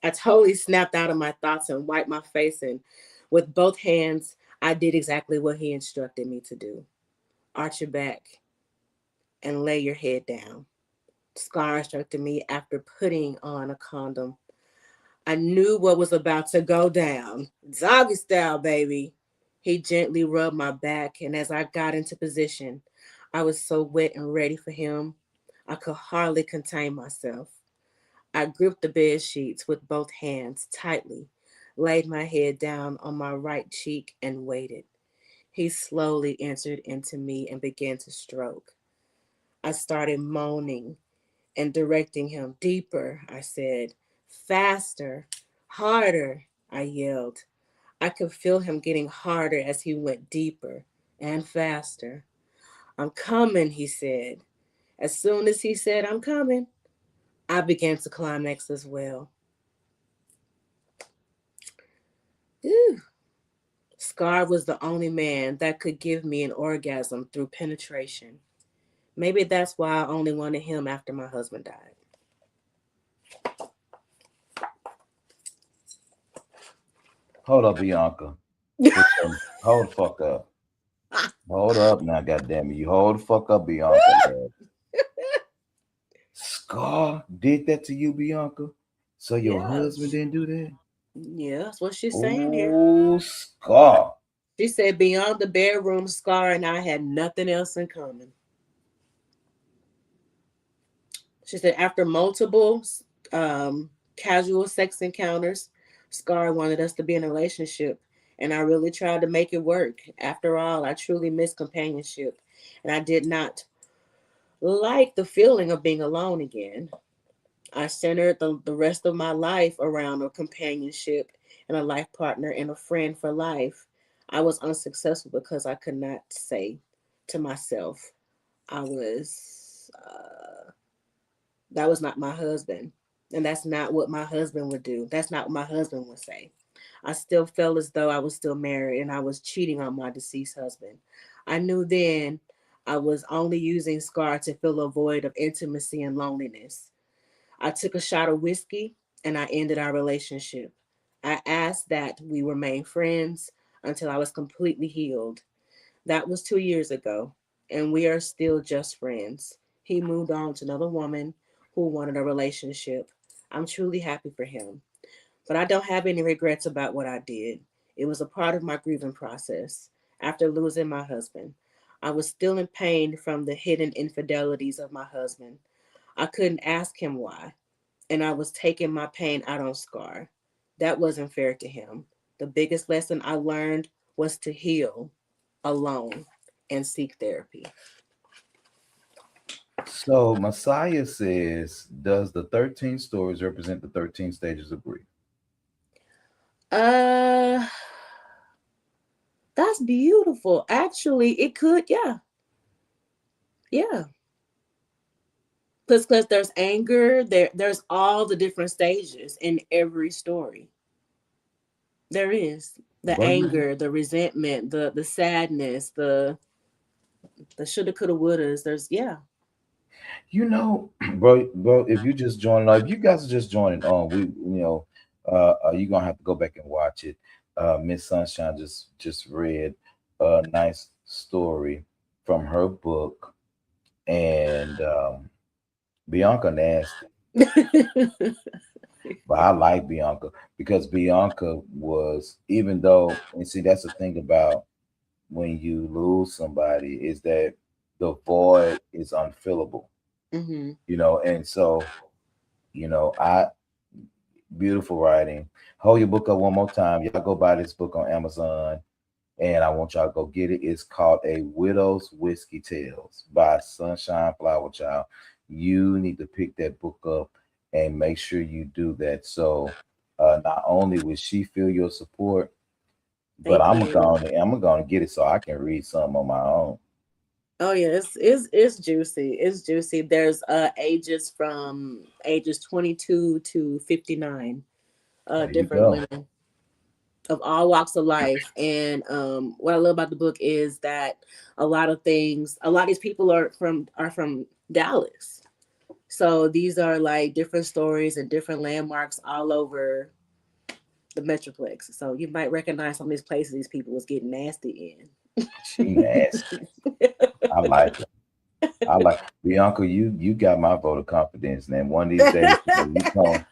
totally snapped out of my thoughts and wiped my face, and with both hands, I did exactly what he instructed me to do. Arch your back and lay your head down. Scar instructed me after putting on a condom. I knew what was about to go down. Doggy style, baby. He gently rubbed my back, and as I got into position, I was so wet and ready for him, I could hardly contain myself. I gripped the bed sheets with both hands tightly, laid my head down on my right cheek, and waited. He slowly entered into me and began to stroke. I started moaning and directing him. Deeper, I said. Faster, harder, I yelled. I could feel him getting harder as he went deeper and faster. I'm coming, he said. As soon as he said, I'm coming, I began to climax as well. Ew. Scar was the only man that could give me an orgasm through penetration. Maybe that's why I only wanted him after my husband died. Hold up, Bianca. Hold the fuck up. Hold up now, goddamn it. You hold the fuck up, Bianca. Scar did that to you, Bianca? So your husband didn't do that? Yeah, that's what she's saying here. Oh, Scar. She said beyond the bedroom, Scar and I had nothing else in common. She said after multiple casual sex encounters, Scar wanted us to be in a relationship, and I really tried to make it work. After all, I truly miss companionship, and I did not like the feeling of being alone again. I centered the rest of my life around a companionship and a life partner and a friend for life. I was unsuccessful because I could not say to myself, that was not my husband. And that's not what my husband would do. That's not what my husband would say. I still felt as though I was still married and I was cheating on my deceased husband. I knew then I was only using Scar to fill a void of intimacy and loneliness. I took a shot of whiskey and I ended our relationship. I asked that we remain friends until I was completely healed. That was 2 years ago, and we are still just friends. He moved on to another woman who wanted a relationship. I'm truly happy for him, but I don't have any regrets about what I did. It was a part of my grieving process. After losing my husband, I was still in pain from the hidden infidelities of my husband. I couldn't ask him why, and I was taking my pain out on Scar. That wasn't fair to him. The biggest lesson I learned was to heal alone and seek therapy. So Messiah says, does the 13 stories represent the 13 stages of grief? Uh, that's beautiful. Actually, it could, yeah. Yeah. Because there's anger, there's all the different stages in every story. There is the Bro, anger, the resentment, the sadness, the shoulda, coulda, wouldas. There's yeah. bro, if you just joining, if you guys are just joining on, you're gonna have to go back and watch it. Miss Sunshine just read a nice story from her book, and Bianca nasty. But I like Bianca because Bianca was, even though, and see, that's the thing about when you lose somebody is that the void is unfillable, hmm and so, I beautiful writing. Hold your book up one more time. Y'all go buy this book on Amazon, and I want y'all to go get it. It's called A Widow's Whiskey Tales by Sunshine Flower Child. You need to pick that book up and make sure you do that. So not only will she feel your support, but Thank you. I'm gonna get it so I can read some on my own. Oh yeah, it's juicy. It's juicy. There's ages from ages 22 to 59. There you Different go. women of all walks of life. And what I love about the book is that a lot of these people are from Dallas. So these are like different stories and different landmarks all over the Metroplex. So you might recognize some of these places these people was getting nasty She nasty. in. I like it. I like Bianca. You got my vote of confidence, man. One of these days, you come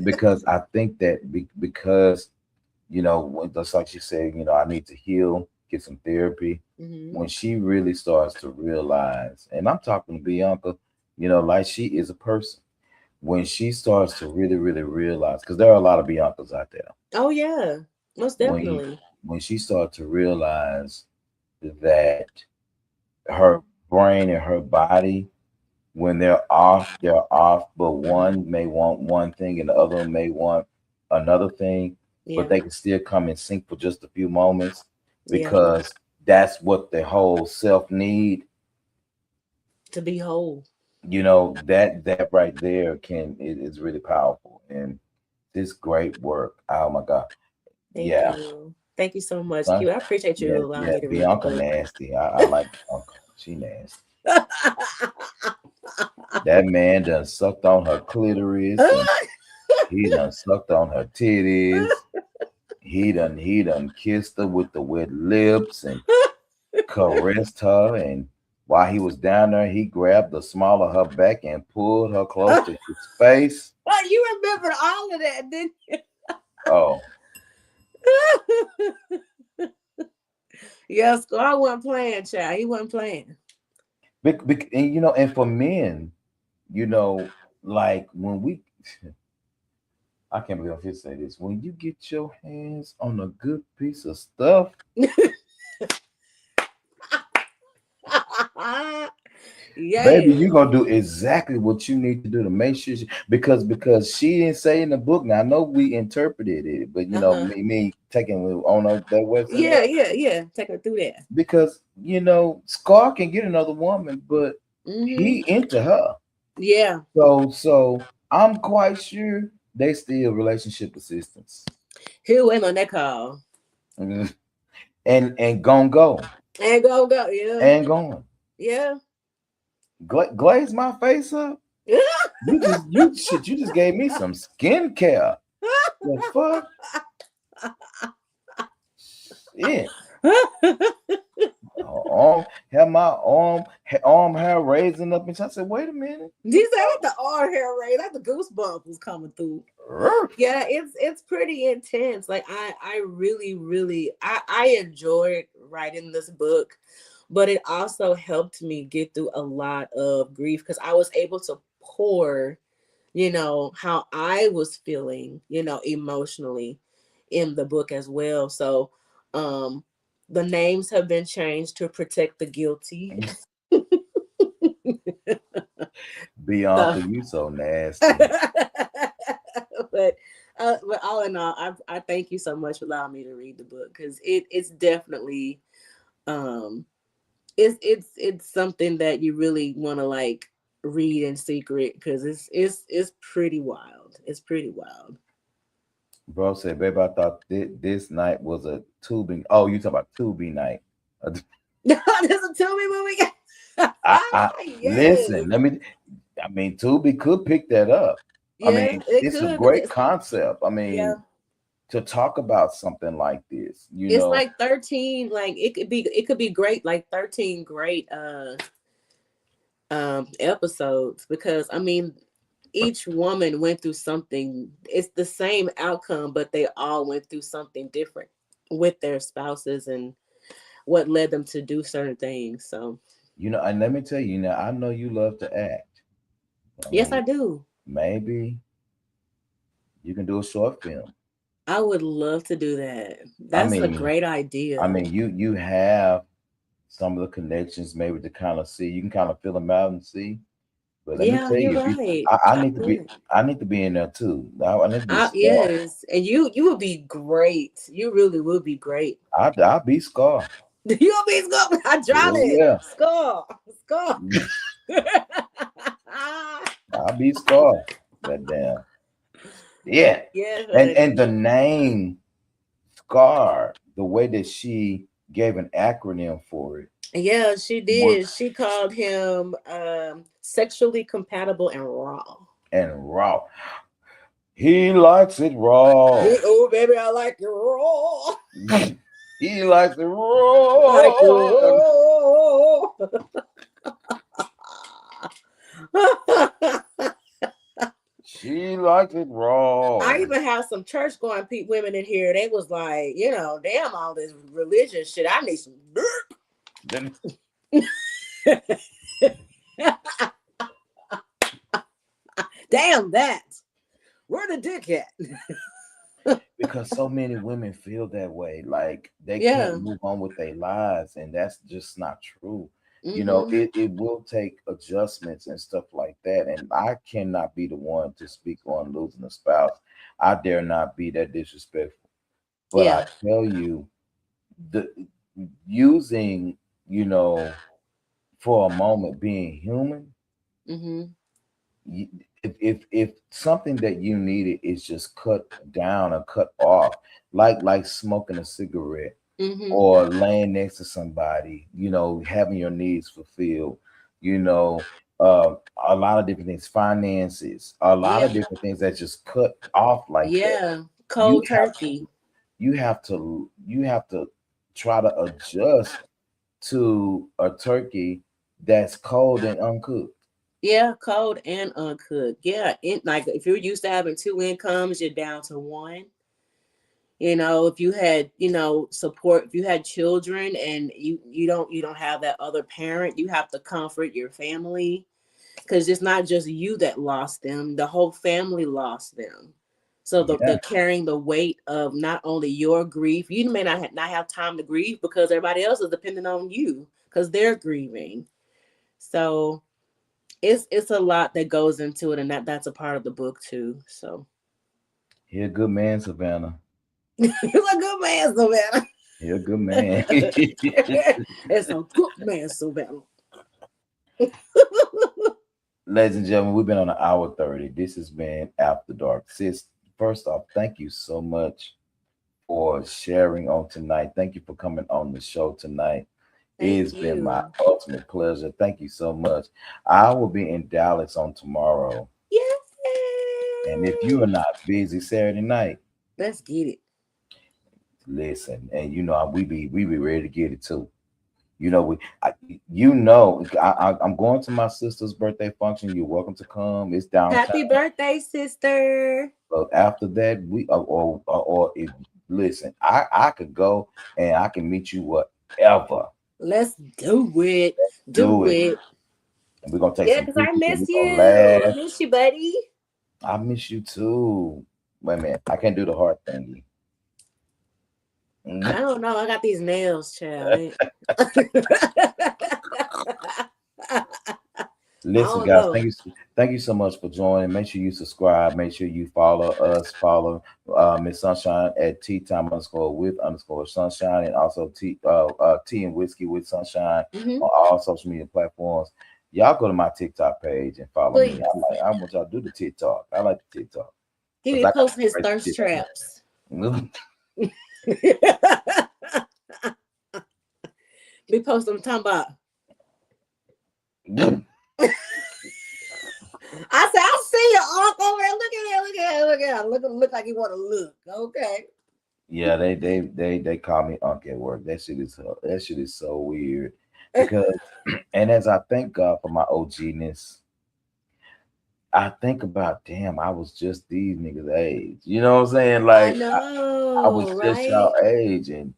because I think that because just like she said, I need to heal, get some therapy. hmm When she really starts to realize, and I'm talking to Bianca, like she is a person. When she starts to really, really realize, because there are a lot of Biancas out there. Oh yeah, most When definitely. when she starts to realize that her brain and her body, when they're off, but one may want one thing and the other one may want another thing, but Yeah, they can still come in sync for just a few moments yeah. because that's what the whole self need. To be whole. That right there is really powerful, and this great work. Oh my God. Thank Yeah. you. Thank you so much, Son, Q. I appreciate yeah, you allowing yeah. me to read the Bianca book. nasty. I like Bianca. She nasty. That man done sucked on her clitoris and he done sucked on her titties. He done kissed her with the wet lips and caressed her. And while he was down there, he grabbed the small of her back and pulled her close to his face. Oh, you remembered all of that, didn't Oh, you? Yeah, Scar wasn't playing, child. He wasn't playing. and for men, you know, like when we, I can't believe I'm here to say this. When you get your hands on a good piece of stuff, baby, Yes. you're gonna do exactly what you need to do to make sure because she didn't say in the book. Now I know we interpreted it, but Uh-huh. me taking on that website Yeah, yeah, yeah. Take her through that. because Scar can get another woman, but hmm he into her. Yeah. So I'm quite sure they still relationship assistants. He went on that call. And gon' go. And go, yeah. and going. Yeah. Glaze my face up. You just gave me some skincare. The fuck? Yeah. Have my arm hair raising up, and I said, "Wait a minute." These are the arm hair raise, like the goosebumps was coming through. Yeah, it's pretty intense. Like I really I enjoyed writing this book, but it also helped me get through a lot of grief because I was able to pour, how I was feeling, emotionally in the book as well. So the names have been changed to protect the guilty. Bianca, you so nasty. but all in all, I thank you so much for allowing me to read the book because it's definitely it's something that you really want to like read in secret because it's pretty wild. It's pretty wild. Bro said, "Babe, I thought this night was a tubing." Oh, you talking about Tubi night? There's a Tubi movie. Yes. Listen. I mean, Tubi could pick that up. Yeah, I mean, it's a great concept. I mean, to talk about something like this, it's like 13. Like it could be great. Like 13 great episodes because I mean each woman went through something. It's the same outcome, but they all went through something different with their spouses and what led them to do certain things. So and let me tell you, I know you love to act. Yes, I do. Maybe you can do a short film. I would love to do that. That's a great idea. I mean, you have some of the connections maybe to kind of see. You can kind of fill them out and see. But let me tell you, right. I need to be in there too. I need to be yes, and you would be great. You really would be great. I'll be Scar. You'll be Scar. I draw it. Yeah. Scar. I'll be Scar. That damn. Yeah. Yeah. And the name Scar, the way that she gave an acronym for it. Yeah, she did. She called him sexually compatible and raw. He likes it raw. Oh, baby, I like it raw. He likes it raw. Like She likes it raw. I even have some church going women in here. They was like, damn all this religion shit. I need some dirt. Damn that. Where the dick at? Because so many women feel that way, like they can't move on with their lives, and that's just not true. It will take adjustments and stuff like that, and I cannot be the one to speak on losing a spouse. I dare not be that disrespectful. But I tell you, the using for a moment being human, if something that you needed is just cut down or cut off, like smoking a cigarette or laying next to somebody, having your needs fulfilled, a lot of different things, finances, a lot of different things that just cut off like that. Cold turkey. You have to try to adjust to a turkey that's cold and uncooked. Yeah, cold and uncooked. Yeah, like if you're used to having 2 incomes, you're down to 1. If you had, support, if you had children and you don't have that other parent, you have to comfort your family because it's not just you that lost them, the whole family lost them. So the carrying the weight of not only your grief, you may not have time to grieve because everybody else is depending on you because they're grieving. So it's a lot that goes into it, and that's a part of the book too. So you're a good man, Savannah. You're a good man, Savannah. You're a good man. It's a good man, Savannah. Ladies and gentlemen, we've been on an hour 30. This has been After Dark. Sis, first off, thank you so much for sharing on tonight. Thank you for coming on the show tonight. It's been my ultimate pleasure. Thank you so much. I will be in Dallas on tomorrow. Yeah. And if you are not busy Saturday night, let's get it. Listen, and we be ready to get it too. I'm going to my sister's birthday function. You're welcome to come. It's downtown. Happy birthday, sister. But after that, if listen, I could go and I can meet you whatever. Let's do it. Do it. And we're gonna take some because I miss you. I miss you, buddy. I miss you too. Wait a minute, I can't do the heart thingy. I don't know. I got these nails, child. Listen, guys, thank you so much for joining. Make sure you subscribe. Make sure you follow us. Follow Miss Sunshine at Tea Time _with _Sunshine, and also Tea and Whiskey with Sunshine on all social media platforms. Y'all go to my TikTok page and follow me. I want y'all to do the TikTok. I like the TikTok. He be posting his thirst traps. We post them talking about. I said, I see your uncle over there. Look at him. Look like he want to look. Okay. Yeah, they call me Unc at work. That shit is so weird. Because and as I thank God for my OGness, I think about, damn, I was just these niggas' age. You know what I'm saying? Like, I was just y'all age, and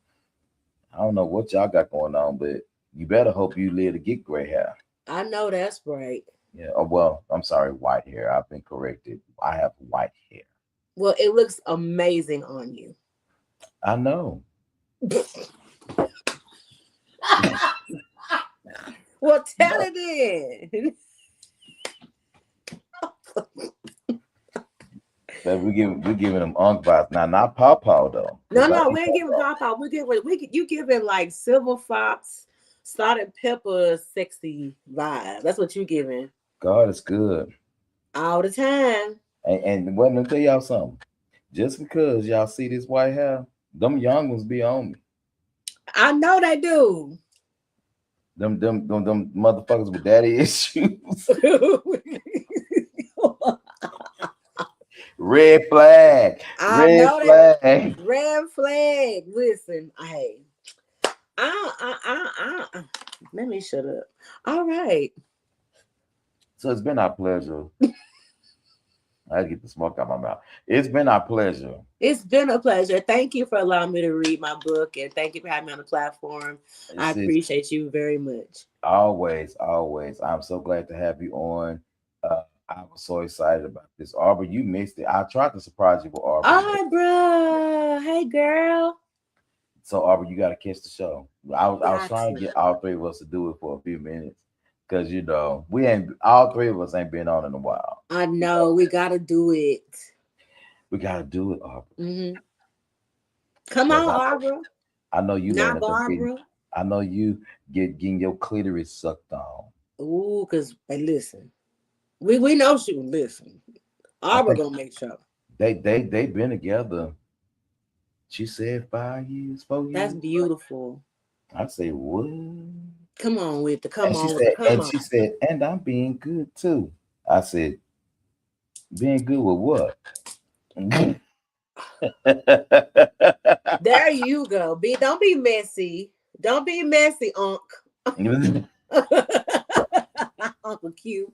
I don't know what y'all got going on, but you better hope you live to get gray hair. I know that's right. Yeah. Oh, well, I'm sorry, white hair. I've been corrected. I have white hair. Well, it looks amazing on you. I know. Well, tell it then. But we're giving them Unc vibes now, not Pawpaw though. No, we ain't giving Pawpaw. You giving like Silver Fox, Salt and Pepper, sexy vibe. That's what you giving. God is good all the time. And let me tell y'all something. Just because y'all see this white hair, them young ones be on me. I know they do. Them motherfuckers with daddy issues. Red flag. Red flag. Listen, hey. Let me shut up. All right. So it's been our pleasure. I had to get the smoke out my mouth. It's been our pleasure. It's been a pleasure. Thank you for allowing me to read my book, and thank you for having me on the platform. I appreciate you very much. Always. I'm so glad to have you on. I was so excited about this. Aubrey, you missed it. I tried to surprise you with Aubrey. Aubrey, hey girl. So Aubrey, you got to catch the show. I was trying to get all three of us to do it for a few minutes. Because all three of us ain't been on in a while. I know, we gotta do it. We gotta do it, Aubrey. Mm-hmm. Come on, Aubrey. I know you. Not Barbara. I know you getting your clitoris sucked on. Ooh, because listen, we know she would listen. Aubrey gonna make sure. They been together. She said 5 years, 4 years. That's beautiful. I say what? Come on with the She said, and I'm being good too. I said, being good with what? There you go. Don't be messy. Don't be messy, Unc. Uncle Q.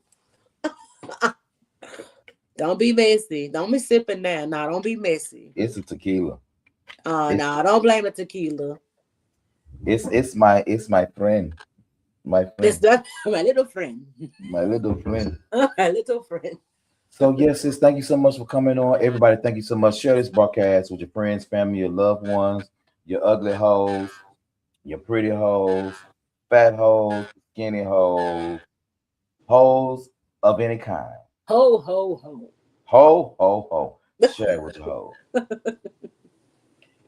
Don't be messy. Don't be sipping now. No, don't be messy. It's a tequila. No, don't blame it tequila. It's my friend. My friend. It's my little friend. My little friend. My little friend. So yes, sis, thank you so much for coming on. Everybody, thank you so much. Share this broadcast with your friends, family, your loved ones, your ugly hoes, your pretty hoes, fat hoes, skinny hoes, hoes of any kind. Ho, ho, ho. Ho, ho, ho. Share it with your hoes.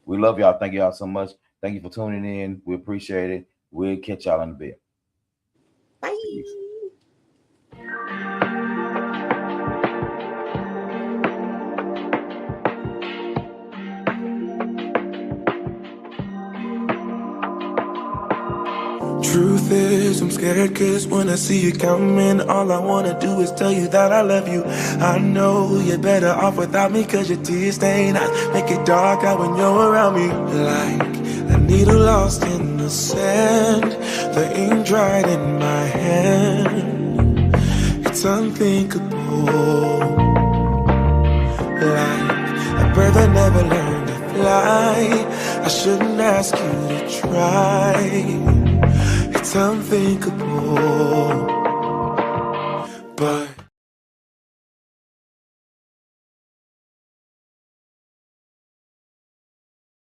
We love y'all. Thank y'all so much. Thank you for tuning in. We appreciate it. We'll catch y'all in a bit. Bye. Peace. this, I'm scared cause when I see you coming, all I wanna do is tell you that I love you. I know you're better off without me cause your tears stain eyes make it dark out when you're around me. Like a needle lost in the sand, the ink dried in my hand. It's unthinkable. Like a bird that never learned to fly, I shouldn't ask you to try. It's unthinkable, but